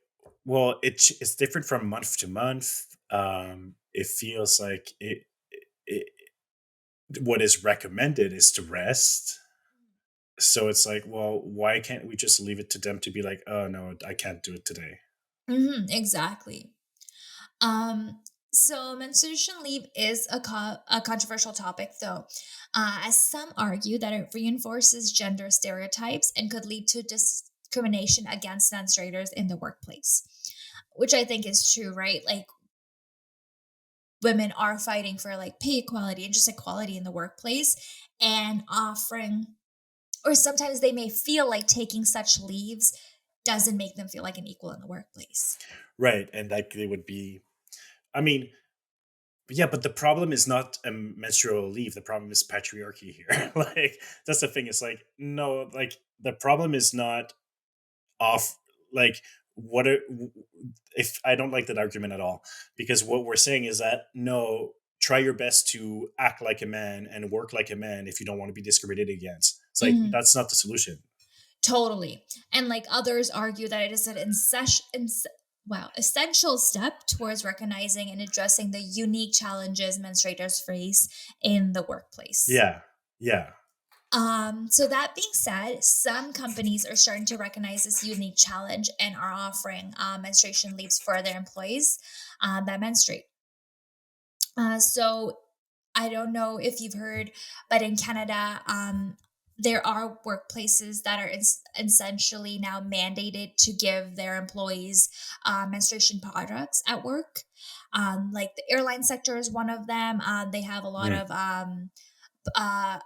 well, it's different from month to month. It feels like it, what is recommended is to rest. So it's like, well, why can't we just leave it to them to be like, oh no, I can't do it today? Exactly. Um, so menstruation leave is a controversial topic, though, as some argue that it reinforces gender stereotypes and could lead to discrimination against menstruators in the workplace, which I think is true, right? Like women are fighting for like pay equality and just equality in the workplace and offering, or sometimes they may feel like taking such leaves doesn't make them feel like an equal in the workplace. Right. And like they would be, I mean, yeah, but the problem is not a menstrual leave. The problem is patriarchy here. Like that's the thing. It's like no, like the problem is not off. Like what are, if I don't like that argument at all, because what we're saying is that no, try your best to act like a man and work like a man if you don't want to be discriminated against. It's like Mhm. that's not the solution. Totally. And like others argue that it is an essential step towards recognizing and addressing the unique challenges menstruators face in the workplace. Yeah, yeah. So that being said, some companies are starting to recognize this unique challenge and are offering menstruation leaves for their employees that menstruate. So I don't know if you've heard, but in Canada, there are workplaces that are essentially now mandated to give their employees menstruation products at work. Like the airline sector is one of them. They have a lot Mm. of,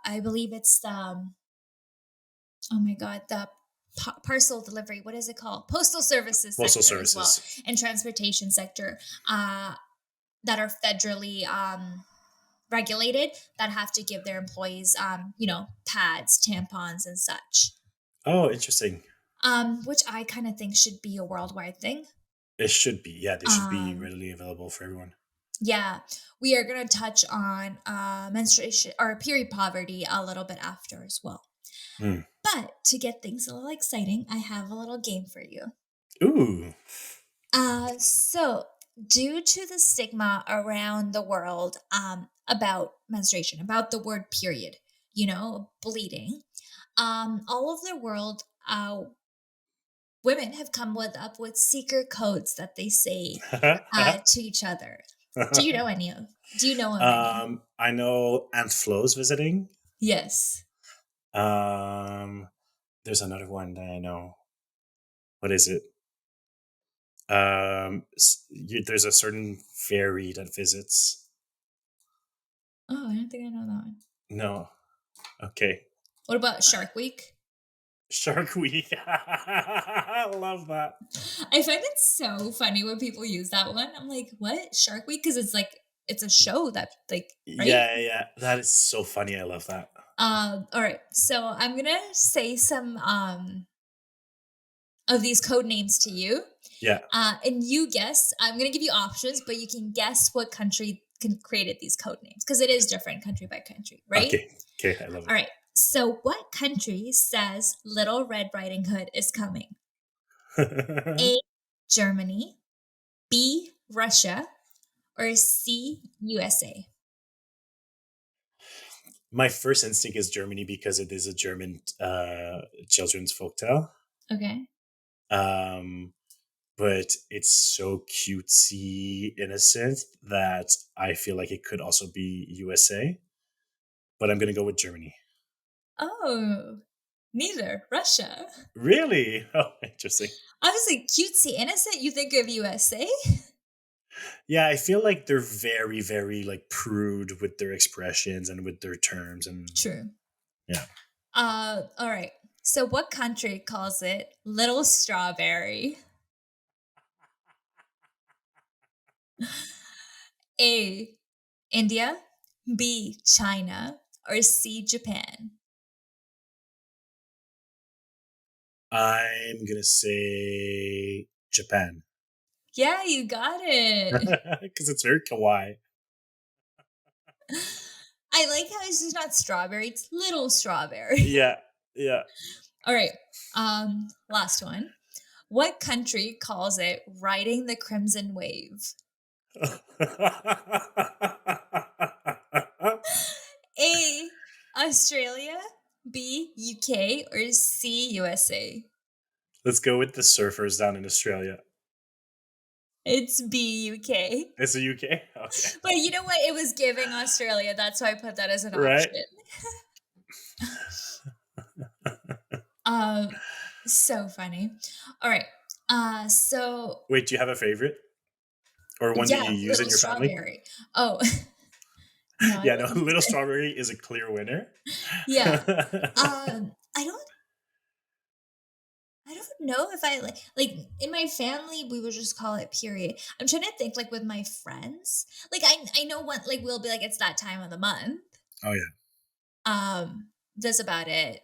I believe it's the, oh my God, the parcel delivery. What is it called? Postal services Postal sector as well, services. and transportation sector uh, that are federally regulated that have to give their employees, pads, tampons, and such. Oh, interesting. Which I kind of think should be a worldwide thing. It should be. Yeah, they should be Um, readily available for everyone. yeah, we are going to touch on menstruation or period poverty a little bit after as well. Mm. But to get things a little exciting, I have a little game for you. Ooh. So, due to the stigma around the world about menstruation, about the word period, bleeding, all over the world, women have come up with secret codes that they say to each other. Do you know any of? Do you know of any? I know Aunt Flo's visiting. Yes. Um, there's another one that I know. What is it? There's a certain fairy that visits. Oh, I don't think I know that one. No. Okay. What about Shark Week? Shark Week. I love that. I find it so funny when people use that one. I'm like, "What? Shark Week?" Because it's like it's a show that like right? Yeah, yeah, yeah. That is so funny. I love that. All right. So I'm gonna say some of these code names to you. Yeah. And you guess, I'm going to give you options, but you can guess what country created these code names because it is different country by country, right? Okay. Okay. I love All right. So, what country says Little Red Riding Hood is coming? it. A. Germany, B. Russia, or C. USA? My first instinct is Germany because it is a German children's folktale. Okay. Um, but it's so cutesy innocent that I feel like it could also be USA. But I'm going to go with Germany. Oh, neither. Russia. Really? Oh, interesting. Obviously, cutesy innocent. You think of USA? Yeah, I feel like they're very, very like prude with their expressions and with their terms, and True. yeah. All right. So, what country calls it Little Strawberry? A. India, B. China, or C. Japan? I'm gonna say Japan Yeah, you got it. because it's very kawaii. I like how it's just not strawberry, it's little strawberry. Yeah, yeah. All right. Last one. What country calls it riding the crimson wave? A. Australia, B. UK, or C. USA? Let's go with the surfers down in Australia. It's B. UK. It's the UK. Okay, But you know what? It was giving Australia. That's why I put that as an right. option. Um, so funny. All right. So Wait, do you have a favorite or one that yeah, you use in little your family? strawberry. Oh no, I Yeah, no. wouldn't Little say. strawberry is a clear winner. Yeah. I don't. I don't know if I like in my family we would just call it period. I'm trying to think like with my friends. Like I know what like we'll be like it's that time of the month. Oh yeah. That's about it.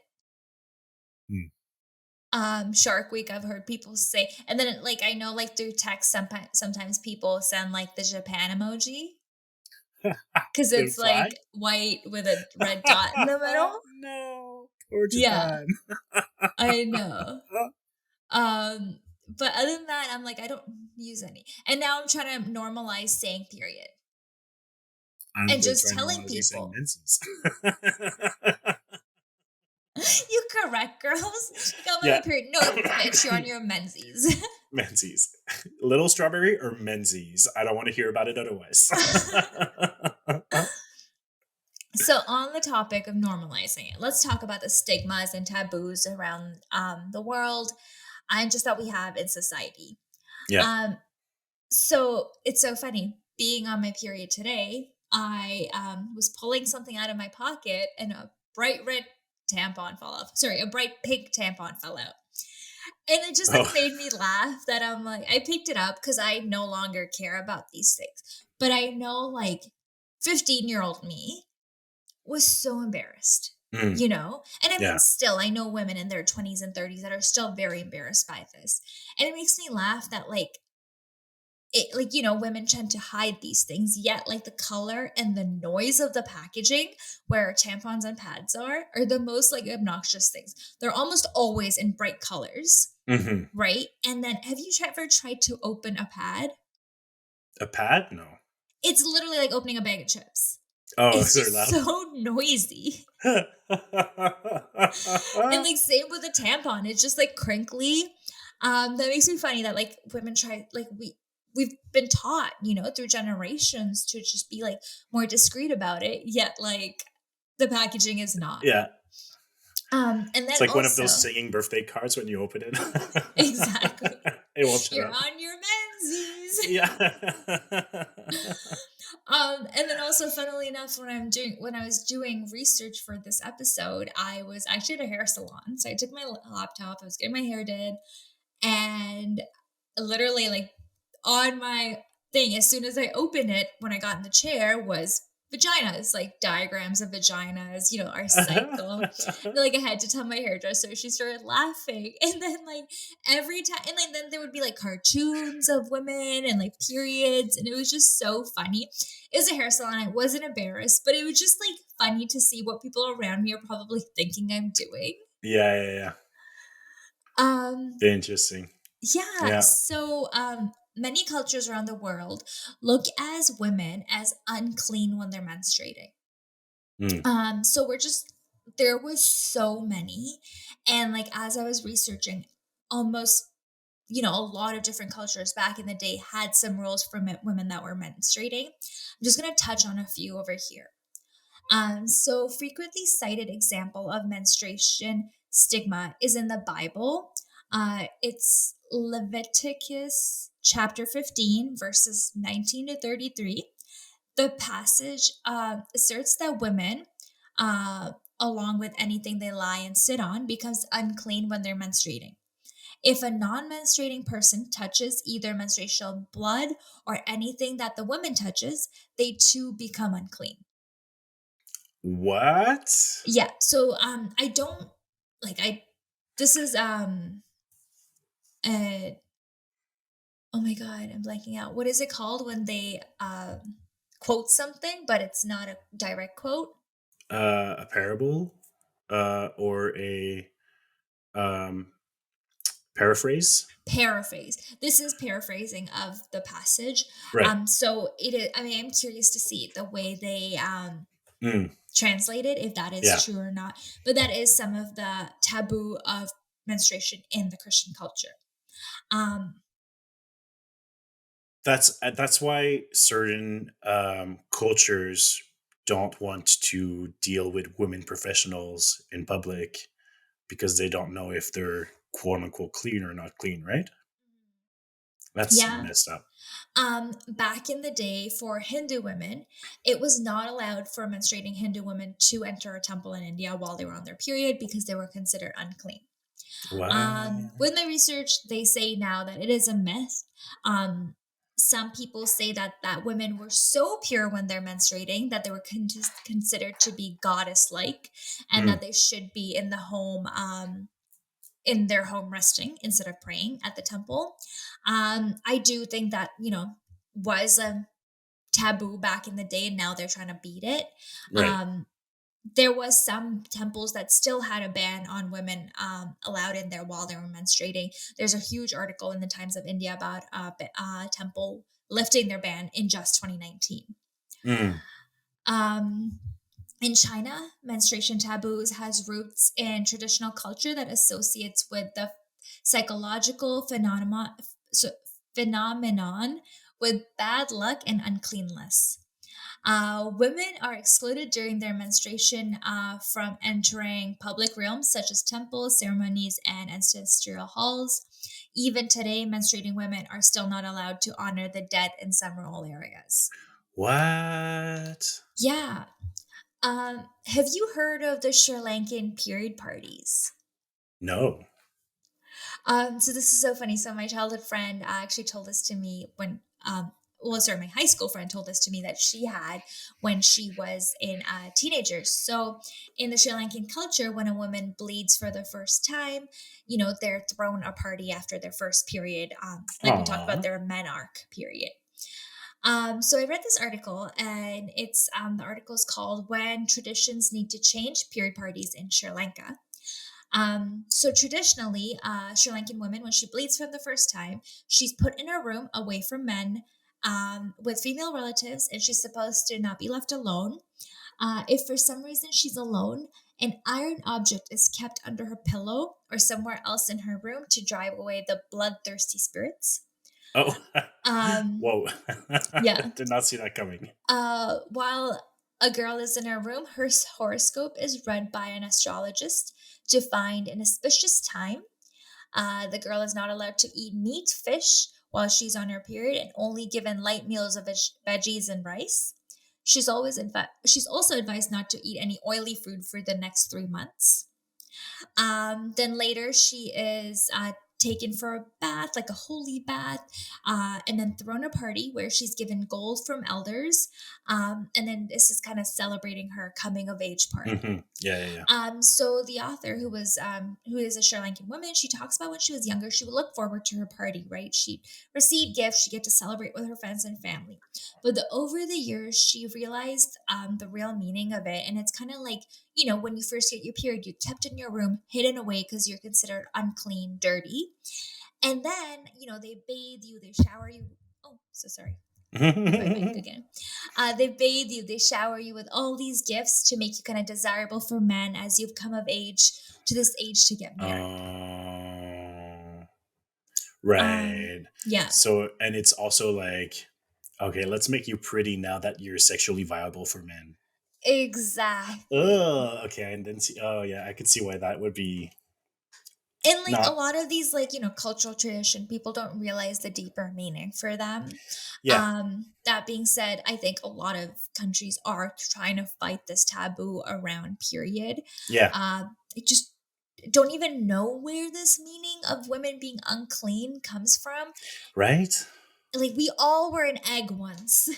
Hmm. Shark Week, I've heard people say, and then like I know like through text, sometimes people send like the Japan emoji because The it's like flag. white with a red dot in the middle. No, poor Yeah, Japan. I know. But other than that, I'm like I don't use any, and now I'm trying to normalize saying period I'm and gonna just try and telling normalize you saying people. menses. You correct, girls. I got my Yeah. period. No, bitch, you're on your menses. Menzies. Little strawberry or Menzies? I don't want to hear about it otherwise. So, on the topic of normalizing it, let's talk about the stigmas and taboos around the world and just that we have in society. Yeah. Um, so, it's so funny. Being on my period today, I was pulling something out of my pocket and a bright red tampon fell off. Sorry, a bright pink tampon fell out. And it just like Oh, made me laugh that I'm like, I picked it up because I no longer care about these things. But I know like 15-year-old me was so embarrassed, mm, you know? And I mean, yeah. still, I know women in their 20s and 30s that are still very embarrassed by this. And it makes me laugh that, like, women tend to hide these things, yet, like, the color and the noise of the packaging where tampons and pads are the most, like, obnoxious things. They're almost always in bright colors, Hmm. right? And then, have you ever tried to open a pad? A pad? No. It's literally like opening a bag of chips. Oh, It's they're just loud. so noisy. And like same with a tampon, it's just like crinkly. That makes me funny that like women try like we've been taught, through generations to just be like more discreet about it, yet like the packaging is not. Yeah. And It's then like one of those also singing birthday cards when you open it. exactly. It won't shut You're up. on your menses. Yeah. And then also, funnily enough, when I was doing research for this episode, I was actually at a hair salon. So I took my laptop, I was getting my hair did, and literally, like, on my thing, as soon as I opened it, when I got in the chair, was vaginas, like diagrams of vaginas, our cycle. Like, I had to tell my hairdresser, she started laughing. And then, like, every time, and like, then there would be like cartoons of women and like periods. And it was just so funny. It was a hair salon. I wasn't embarrassed, but it was just like funny to see what people around me are probably thinking I'm doing. Yeah, yeah, yeah. Um, Interesting. Yeah. Yeah. Many cultures around the world look as women as unclean when they're menstruating. Mm. So there was so many. And like, as I was researching, almost, a lot of different cultures back in the day had some rules for women that were menstruating. I'm just going to touch on a few over here. So frequently cited example of menstruation stigma is in the Bible. It's Leviticus chapter 15, verses 19 to 33. The passage asserts that women, uh, along with anything they lie and sit on, becomes unclean when they're menstruating. If a non menstruating person touches either menstrual blood or anything that the woman touches, they too become unclean. What? Yeah. So I don't like I this is uh oh my god, I'm blanking out. What is it called when they quote something but it's not a direct quote? A parable? Or a um, paraphrase? Paraphrase. This is paraphrasing of the passage. Right. So it is, I mean, I'm curious to see the way they Mm. translate it, if that is Yeah. true or not. But that is some of the taboo of menstruation in the Christian culture. Um That's why certain cultures don't want to deal with women professionals in public because they don't know if they're quote unquote clean or not clean, right? That's yeah. messed up. Back in the day, for Hindu women, it was not allowed for menstruating Hindu women to enter a temple in India while they were on their period because they were considered unclean. What? With my research, they say now that it is a myth. Um, some people say that women were so pure when they're menstruating that they were considered to be goddess-like, and Mm. that they should be in their home resting instead of praying at the temple. I do think that, was a taboo back in the day, and now they're trying to beat it. Right. Um, there was some temples that still had a ban on women allowed in there while they were menstruating. There's a huge article in the Times of India about temple lifting their ban in just 2019. Mm. Um, in China, menstruation taboos has roots in traditional culture that associates with the psychological so, phenomenon with bad luck and uncleanness. Women are excluded during their menstruation from entering public realms such as temples, ceremonies, and ancestral halls. Even today, menstruating women are still not allowed to honor the dead in some rural areas. What? Yeah. Have you heard of the Sri Lankan period parties? No. So this is so funny. So my childhood friend actually told this to me my high school friend told this to me that she had when she was in teenagers. So in the Sri Lankan culture, when a woman bleeds for the first time, they're thrown a party after their first period. Like we talked about Aw. their menarche period. So I read this article, and the article is called "When Traditions Need to Change: Period Parties in Sri Lanka." So traditionally, Sri Lankan women, when she bleeds for the first time, she's put in a room away from men, with female relatives, and she's supposed to not be left alone. If for some reason she's alone, an iron object is kept under her pillow or somewhere else in her room to drive away the bloodthirsty spirits. Oh. Um, Whoa. yeah. Did not see that coming. While a girl is in her room, her horoscope is read by an astrologist to find an auspicious time. The girl is not allowed to eat meat, fish, while she's on her period and only given light meals of veggies and rice. She's also advised not to eat any oily food for the next 3 months. Then later, she is taken for a bath, like a holy bath, and then thrown a party where she's given gold from elders. And then this is kind of celebrating her coming of age party. Yeah, yeah, yeah. So the author, who is a Sri Lankan woman, she talks about when she was younger, she would look forward to her party, right? She'd receive gifts, she'd get to celebrate with her friends and family. But over the years, she realized the real meaning of it, and it's kind of like, when you first get your period, you're kept in your room, hidden away because you're considered unclean, dirty, and then they bathe you, they shower you. Oh, so sorry. My mic again. They bathe you, they shower you with all these gifts to make you kind of desirable for men as you've come of age to this age to get married. Oh, right. Yeah, So, and it's also like, okay, let's make you pretty now that you're sexually viable for men. exactly. Oh, okay. And then see, oh, yeah, I could see why that would be And like a not, lot of these, like, cultural tradition, people don't realize the deeper meaning for them. yeah, That being said, I think a lot of countries are trying to fight this taboo around period. yeah, It just don't even know where this meaning of women being unclean comes from. right. Like, we all were an egg once.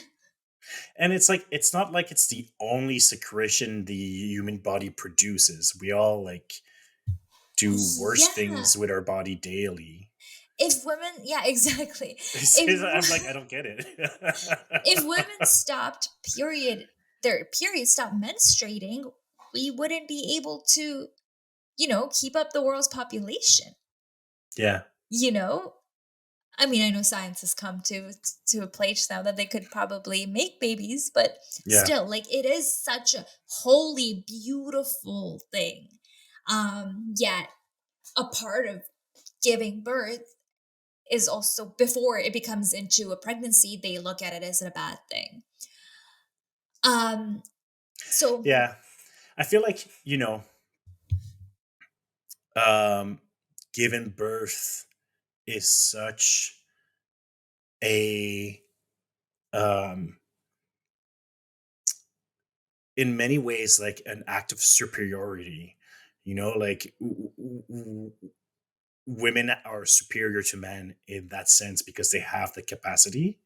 And it's like, it's not like it's the only secretion the human body produces. We all like do worse Yeah. things with our body daily. If women, yeah, exactly. If I'm like, I don't get it. if women stopped their period stopped menstruating, we wouldn't be able to, keep up the world's population, Yeah, you know? I mean, I know science has come to a place now that they could probably make babies, but yeah, still, like, it is such a holy, beautiful thing. Yet a part of giving birth is also, before it becomes into a pregnancy, they look at it as a bad thing. Um, so yeah. I feel like, um, giving birth is such a, um, in many ways, like an act of superiority. Like women are superior to men in that sense because they have the capacity.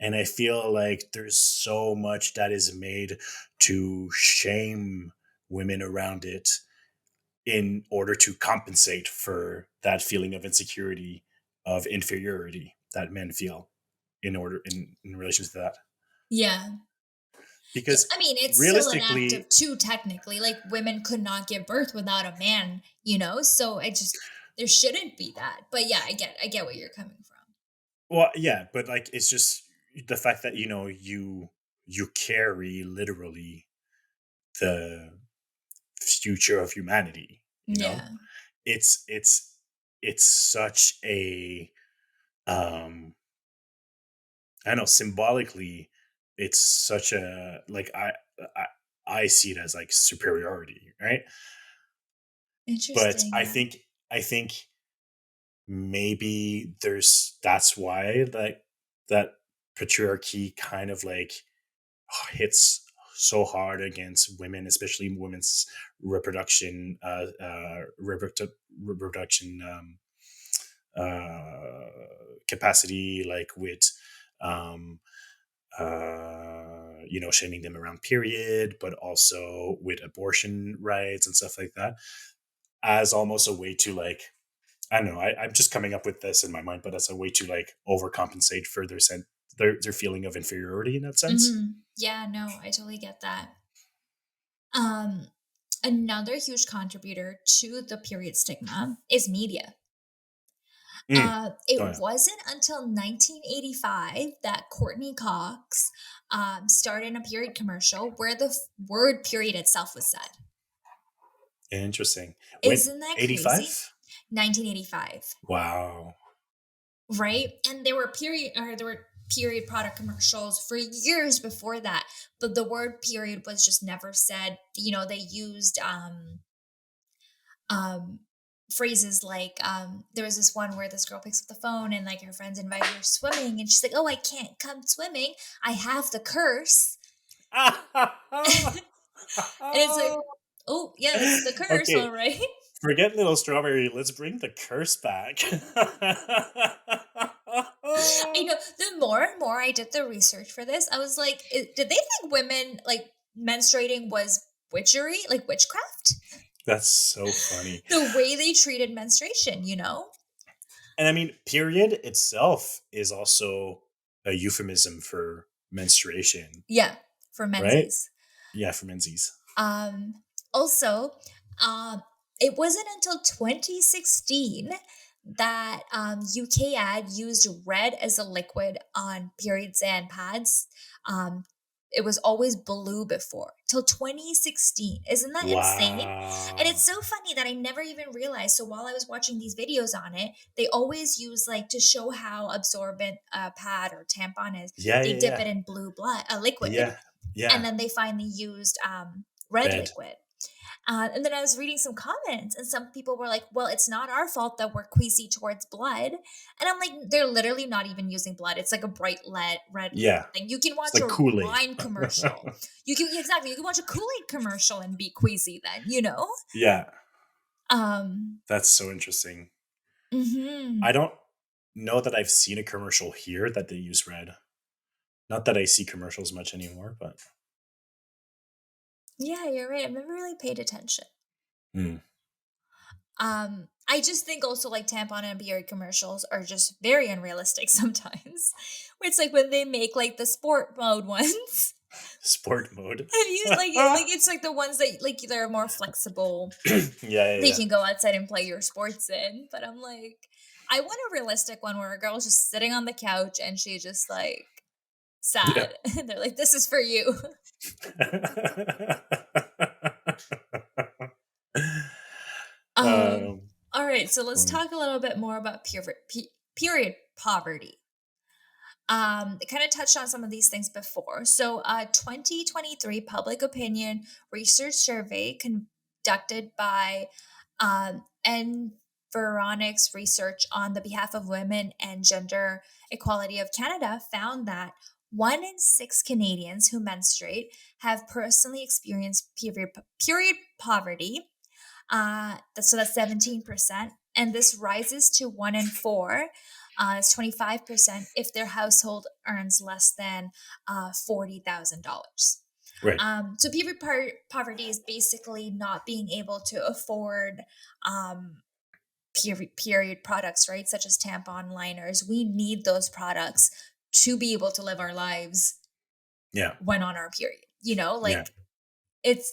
And I feel like there's so much that is made to shame women around it in order to compensate for that feeling of insecurity, of inferiority that men feel in relation to that. yeah. Yeah, Because I mean, it's still an act of realistically, two, technically. Like, women could not give birth without a man. So there shouldn't be that. But yeah, I get where you're coming from. well, yeah, but like it's just the fact that you carry literally the future of humanity. Yeah. It's such a, um I don't know, symbolically, it's such a, like, I I see it as like superiority, right? But Interesting. I Yeah. think I think maybe that's why that patriarchy kind of like hits so hard against women, especially women's reproduction, uh, capacity, like with, um, shaming them around period, but also with abortion rights and stuff like that, as almost a way to like, I don't know. I'm just coming up with this in my mind, but as a way to like overcompensate for their feeling of inferiority in that sense. Yeah, no, I totally get that. Um, Another huge contributor to the period stigma is media. Mm. Oh It yeah, wasn't until 1985 that Courtney Cox starred in a period commercial where the word period itself was said. interesting. When Isn't that crazy? 85? 1985, Wow. right? And there were period product commercials for years before that, but the word period was just never said. They used um phrases like there was this one where this girl picks up the phone and like her friends invite her swimming and she's like, "Oh, I can't come swimming. I have the curse." And it's like, "Oh, yeah, it's the curse, Okay, all right." forget little strawberry. Let's bring the curse back. I know. The more and more I did the research for this, I was like, did they think women like menstruating was witchery, like witchcraft? That's so funny. The way they treated menstruation, you know? And I mean, period itself is also a euphemism for menstruation, Yeah, for right? menses. Yeah, for menses. Um, Also, um, it wasn't until 2016 that UK ad used red as a liquid on period sand pads. Um, it was always blue before till 2016. Isn't that insane? And it's Wow. so funny that I never even realized. So while I was watching these videos on it, they always use like to show how absorbent a pad or tampon is. Yeah, They yeah, dip yeah. it in blue blood, a liquid, Yeah, and yeah. then they finally used red Red. liquid. And then I was reading some comments, and some people were like, "Well, it's not our fault that we're queasy towards blood." And I'm like, "They're literally not even using blood. It's like a bright red Yeah. thing. You can It's watch like a Kool-Aid. wine commercial. You can exactly. You can watch a Kool Aid commercial and be queasy. Then you know." Yeah, Um. that's so interesting. I Hmm. don't know that I've seen a commercial here that they use red. Not that I see commercials much anymore, but Yeah, you're right. I've never really paid attention. mm. I just think also like tampon and period commercials are just very unrealistic sometimes. Where it's like when they make like the sport mode ones. Sport mode. Have you Yeah, it's like the ones that like they're more flexible. yeah, They yeah. can go outside and play your sports in. But I'm like, I want a realistic one where a girl's just sitting on the couch and she's just like Yeah. sad. And they're like, "This is for you." Um, um, all right, so let's mm, talk a little bit more about period poverty. I kind of touched on some of these things before. So, 2023 public opinion research survey conducted by Environics Research on the behalf of Women and Gender Equality of Canada found that 1 in 6 Canadians who menstruate have personally experienced period poverty. So that's 17%. And this rises to 1 in 4. It's 25% if their household earns less than $40,000. right. So poverty is basically not being able to afford um, period products, right? Such as tampon liners. We need those products to be able to live our lives Yeah, when on our period. yeah. Like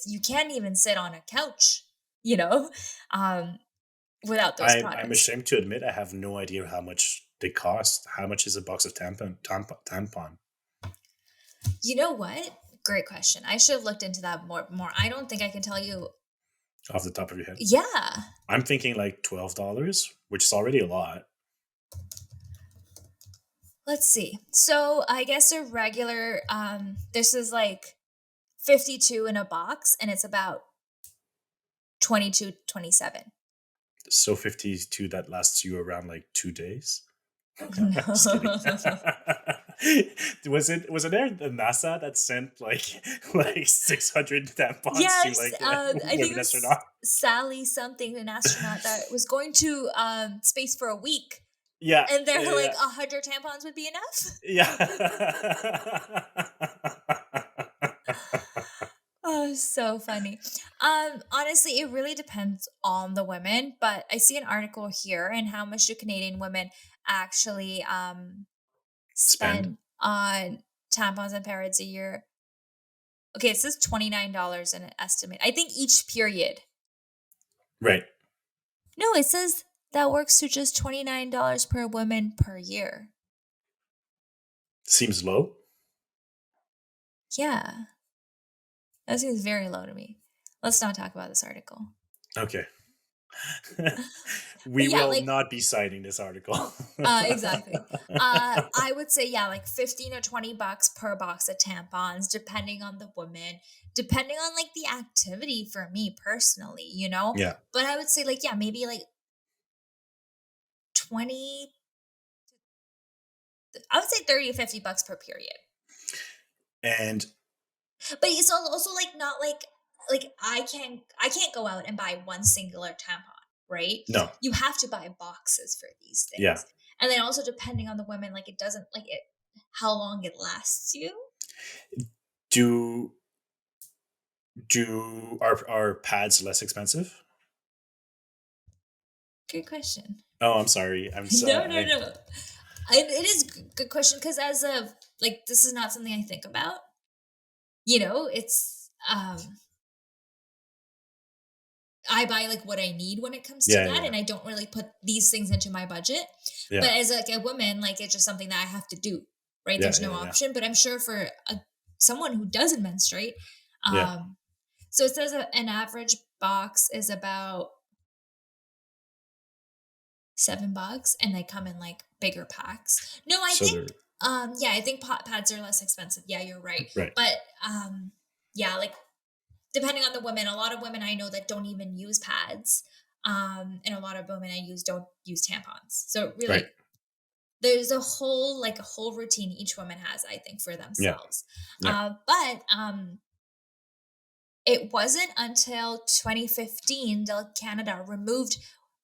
you can't even sit on a couch, you know, um, without those I'm products. ashamed to admit I have no idea how much they cost. How much is a box of tampon? You know what? Great question. I should have looked into that more. I don't think I can tell you. Off the top of your head? Yeah. I'm thinking like $12, which is already a lot. Let's see. So I guess a regular this is like 52 in a box and it's about 22, 27. So 52 that lasts you around like 2 days. Just kidding. No. Was it there the NASA that sent like 600 tampons to Yes, like I think it women was astronauts? Sally something, an astronaut that was going to space for a week, Yeah, and they're like yeah, 100 tampons would be enough. yeah. Oh, so funny. Honestly, it really depends on the women, but I see an article here and how much do Canadian women actually Spend. spend on tampons and pads a year. Okay, it says $29 in an estimate. I think each period. Right. No, it says that works to just $29 per woman per year. Seems low. Yeah, that seems very low to me. Let's not talk about this article. Okay. But We yeah, will like not be citing this article. exactly. I would say yeah, like 15 or $20 per box of tampons, depending on the woman, depending on like the activity for me personally. Yeah. But I would say like yeah, maybe like 20, I would say 30 to 50 bucks per period. And But it's also like not like I can't go out and buy one singular tampon, right? no, You have to buy boxes for these yeah. things. And then also depending on the women, like it doesn't like it how long it lasts you. Do are pads less expensive? Good question. Oh, I'm sorry. I'm so No, no, I no. It is good question because as of like this is not something I think about. It's I buy like what I need when it comes to yeah, that, yeah, and I don't really put these things into my budget. But yeah, as like a woman, like it's just something that I have to do, right? yeah, There's no yeah, yeah, option. But I'm sure for someone who doesn't menstruate, yeah. um, so it says an average box is about $7, and they come in like bigger packs. No, I So think, they're yeah, I think pot pads are less expensive. Yeah, you're right. right. But yeah, like depending on the women, a lot of women I know that don't even use pads. And a lot of women I use don't use tampons. So Right. really there's a whole routine each woman has, I think, for Yeah. themselves. Yeah. But it wasn't until 2015 that Canada removed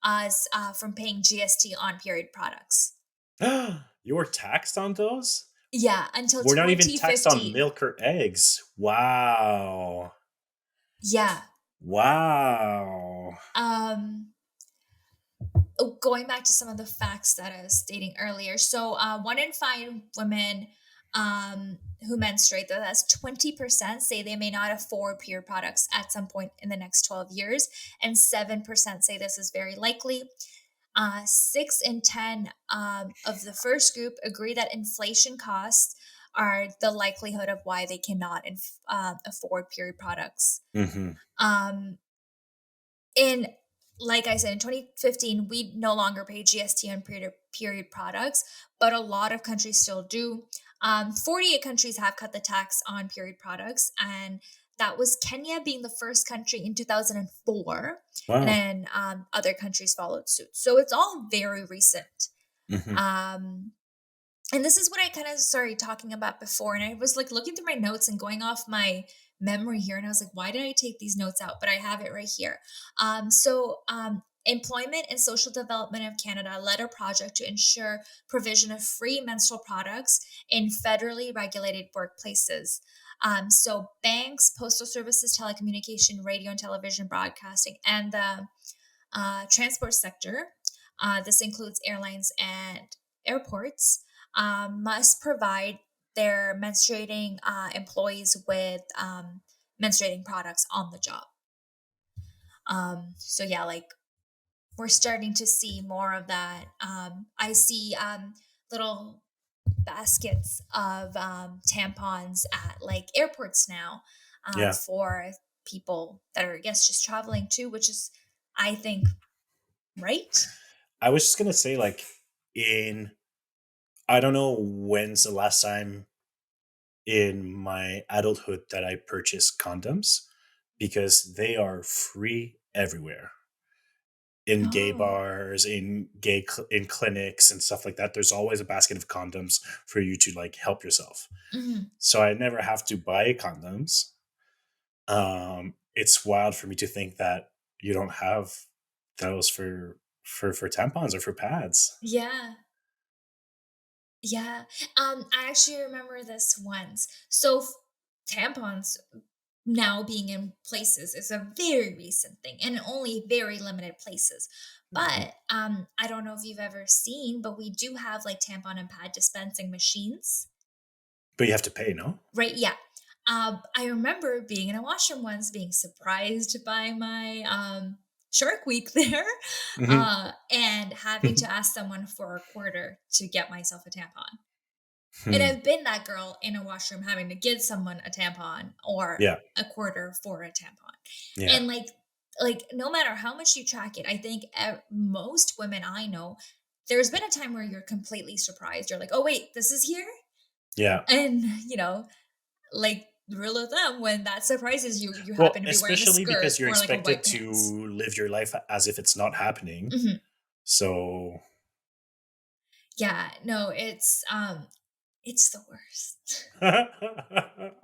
us from paying GST on period products. You're taxed on those? Yeah, until We're not even taxed on 2015. milk or eggs. Wow. Yeah. Wow. Um, Going back to some of the facts that I was stating earlier. So, 1 in 5 women who menstruate, though that's 20%, say they may not afford period products at some point in the next 12 years, and 7% say this is very likely. 6 in 10 of the first group agree that inflation costs are the likelihood of why they cannot afford period products. Mhm. Um, in Like I said, in 2015, we no longer pay GST on period products, but a lot of countries still do. 48 countries have cut the tax on period products, and that was Kenya being the first country in 2004, and Wow. then other countries followed suit. So it's all very recent. Mhm. Um, and this is what I kind of started talking about before. And I was like looking through my notes and going off my memory here. And I was like, why did I take these notes out? But I have it right here. Employment and Social Development of Canada led a project to ensure provision of free menstrual products in federally regulated workplaces. So, banks, postal services, telecommunication, radio and television broadcasting, and the transport sector, this includes airlines and airports, must provide their menstruating employees with menstruating products on the job. So yeah, like we're starting to see more of that. I see little baskets of tampons at like airports now Yeah. for people that are, I guess, just traveling too, which is, I think, right. I was just gonna say, like, in I don't know when's the last time in my adulthood that I purchased condoms because they are free everywhere. In gay Oh. bars, in clinics and stuff like that, there's always a basket of condoms for you to like help yourself. Mhm. So I never have to buy condoms. It's wild for me to think that you don't have those for tampons or for pads. Yeah. Yeah. I actually remember this once. So tampons now being in places is a very recent thing and only very limited places. But I don't know if you've ever seen, but we do have like tampon and pad dispensing machines. But you have to pay, no? Right, yeah. I remember being in a washroom once, being surprised by my Shark Week there, Hmm. and having to ask someone for a quarter to get myself a tampon. And Hmm. I've been that girl in a washroom having to give someone a tampon or Yeah, a quarter for a tampon. yeah, And like no matter how much you track it, I think most women I know, there's been a time where you're completely surprised. You're like, "Oh wait, this is here?" yeah. And like the rule of thumb, when that surprises you, you Well, happen to be wearing a especially skirt because you're or like a expected white pants. to live your life as if it's not happening. Mhm. So Yeah, no, it's the worst.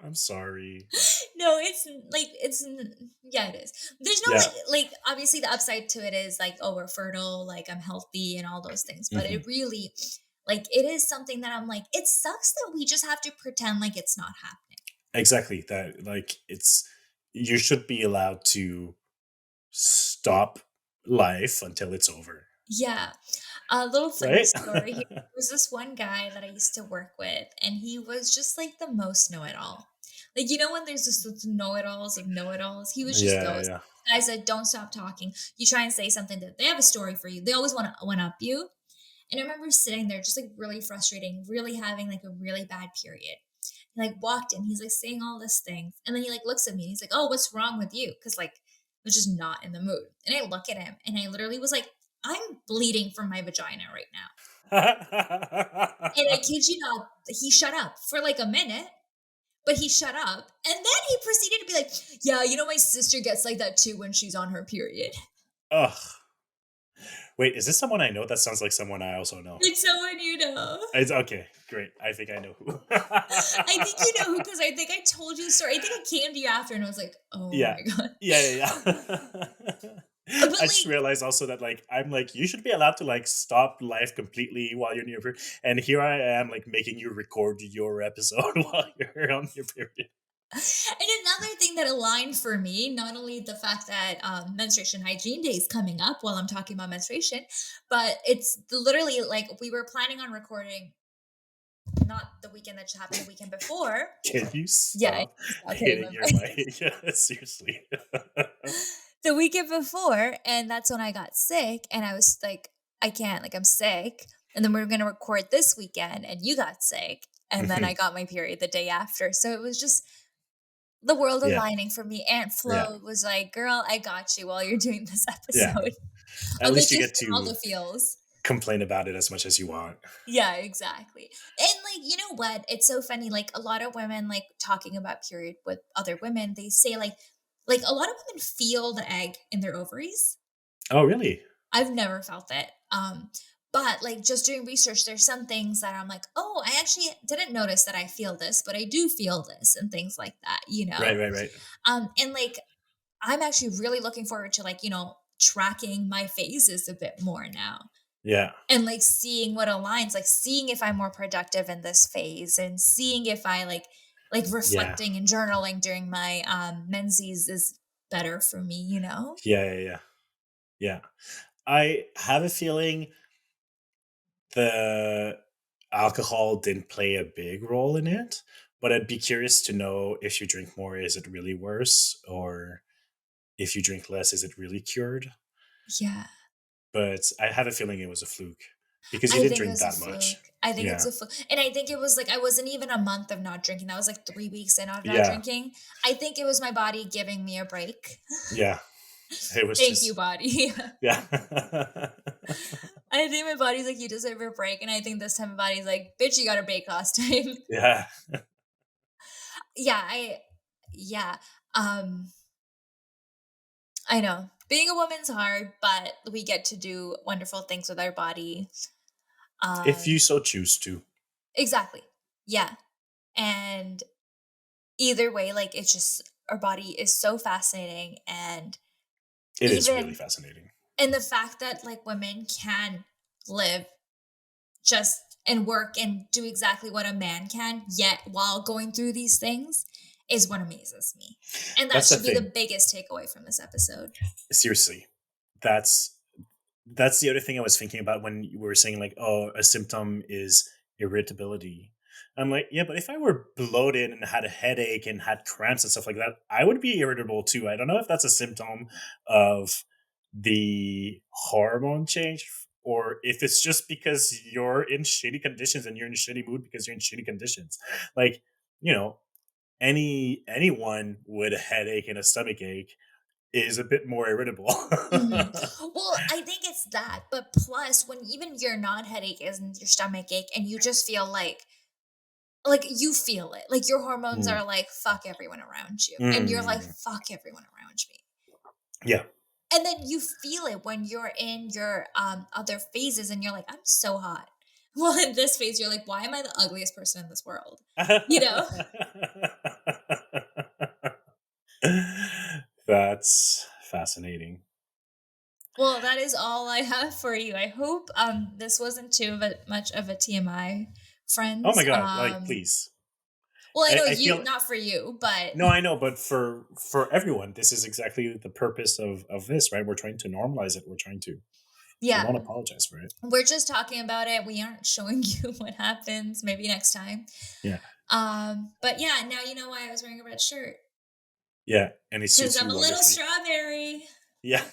I'm sorry. No, yeah, it is. There's no Yeah. obviously the upside to it is like, oh, we're fertile, like I'm healthy and all those things. But Mhm. it really, it is something that I'm like, it sucks that we just have to pretend like it's not happening. Exactly. That like it's you should be allowed to stop life until it's over, Yeah. A little funny right? story here. There was this one guy that I used to work with, and he was just like the most know-it-all. Like, when there's just those know-it-alls of know-it-alls, he was just Yeah, those yeah. guys that don't stop talking. You try and say something that they have a story for you. They always want to one up you. And I remember sitting there just like really frustrating, really having like a really bad period. He like walked in, he's like saying all this things. And then he like looks at me and he's like, "Oh, what's wrong with you?" Cause like I was just not in the mood. And I look at him and I literally was like, "I'm bleeding from my vagina right now." And I kid you not, he shut up for like a minute, but he shut up. And then he proceeded to be like, "Yeah, my sister gets like that too when she's on her period." Ugh. Wait, is this someone I know? That sounds like someone I also know. It's someone you know. It's okay, great. I think I know who. I think you know who, because I think I told you the story. I think I came to you after and I was like, "Oh Yeah. my god." Yeah, yeah, yeah. But I just realized also that like I'm like you should be allowed to like stop life completely while you're in your period, and here I am like making you record your episode while you're on your period. and another thing that aligned for me, not only the fact that menstruation hygiene day is coming up while I'm talking about menstruation, but it's literally like we were planning on recording not the weekend that happened, the weekend before. Can you Yeah, I need stop to stop hitting hitting my your mic. mic? Yeah, seriously. The weekend before, and that's when I got sick, and I was like, I can't, like, I'm sick. And then we are gonna record this weekend, and you got sick, and then I Mhm. got my period the day after. So it was just the world Yeah, aligning for me. Aunt yeah, Flo was like, "Girl, I got you while you're doing this yeah. episode." At I'm like, least you "Give get all to the feels." complain about it as much as you want. Yeah, exactly. And you know what? It's so funny. Like a lot of women, like talking about period with other women, they say like a lot of women feel the egg in their ovaries. Oh, really? I've never felt it. But like just doing research, there's some things that I'm like, oh, I actually didn't notice that I feel this, but I do feel this and things like that. Right, right, right. And like I'm actually really looking forward to tracking my phases a bit more now. Yeah, And like seeing what aligns, like seeing if I'm more productive in this phase and seeing if I like yeah, reflecting and journaling during my menses is better for me. yeah, yeah, yeah. Yeah. I have a feeling the alcohol didn't play a big role in it, but I'd be curious to know if you drink more, is it really worse? Or if you drink less, is it really cured? Yeah. But I have a feeling it was a fluke because you I didn't think it drink was a that much. fluke. I think it's Yeah. a fluke. And I think it was like I wasn't even a month of not drinking. That was like 3 weeks in of not Yeah. drinking. I think it was my body giving me a break. Yeah. It was Thank you, just, body. yeah. I think my body's like, you deserve a break. And I think this time my body's like, bitch, you got a break last time. Yeah. yeah, yeah. Um, I know. Being a woman's hard, but we get to do wonderful things with our body. If you Um, so choose to. exactly. Yeah. And either way, like it's just our body is so fascinating, and It is really even fascinating. in the fact that like women can live just and work and do exactly what a man can, yet while going through these things is what amazes me. And that That's the should be the thing. biggest takeaway from this episode. Seriously. That's That's the other thing I was thinking about when you were saying like, oh, a symptom is irritability. I'm like, yeah, but if I were bloated and had a headache and had cramps and stuff like that, I would be irritable too. I don't know if that's a symptom of the hormone change or if it's just because you're in shitty conditions and you're in a shitty mood because you're in shitty conditions. Like, you know, anyone with a headache and a stomach ache is a bit more irritable. Mhm. Well, I think it's that, but plus when even your non-headache isn't your stomach ache and you just feel like you feel it. Like your hormones Mm. are like fuck everyone around you and you're like Mm. fuck everyone around me. Yeah. And then you feel it when you're in your other phases and you're like I'm so hot. Well, in this phase, you're like, why am I the ugliest person in this world? You know? That's fascinating. Well, that is all I have for you. I hope this wasn't much of a TMI, Oh friends. my god, like please. Well, I know I you, feel not for you, but no, I know, but for everyone, this is exactly the purpose of this, right? We're trying to normalize it. We're trying to, so yeah, don't apologize for it. we're just talking about it. We aren't showing you what happens. Maybe next time. Yeah. But yeah, now you know why I was wearing a red shirt, Yeah, and it because suits I'm you a little wonderfully. strawberry. Yeah.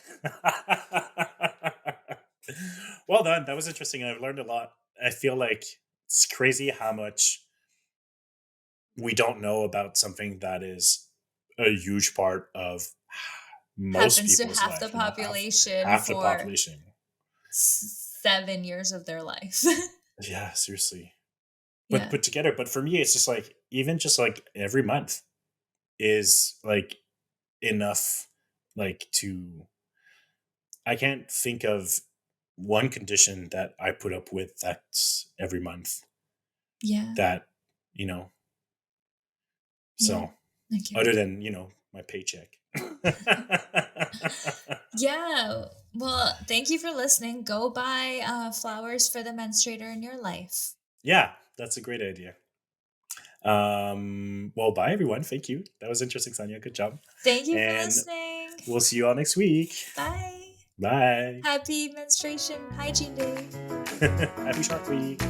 Well done. That was interesting. I've learned a lot. I feel like it's crazy how much we don't know about something that is a huge part of most Happens to people's half the life, population half the for population. 7 years of their life. Yeah, seriously. But yeah, put together, but for me it's just like even just like every month is like enough like to I can't think of one condition that I put up with that's every month yeah, that, you know, yeah. so I get other it. than, my paycheck. Yeah. Well, thank you for listening. Go buy flowers for the menstruator in your life. Yeah, that's a great idea. Well, bye everyone. Thank you. That was interesting, Sanya. Good job. Thank you for And listening. we'll see you all next week. Bye. Bye. Happy Menstruation Hygiene Day. Happy Shark Week.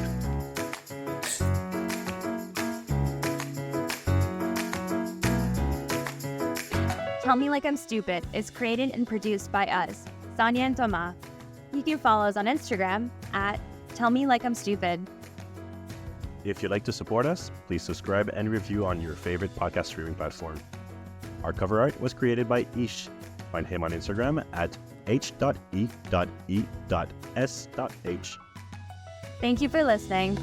Tell Me Like I'm Stupid is created and produced by us, Saniya and Thomas. You can follow us on Instagram at Tell Me Like I'm Stupid. If you'd like to support us, please subscribe and review on your favorite podcast streaming platform. Our cover art was created by Ish. Find him on Instagram at h.e.e.s.h. Thank you for listening.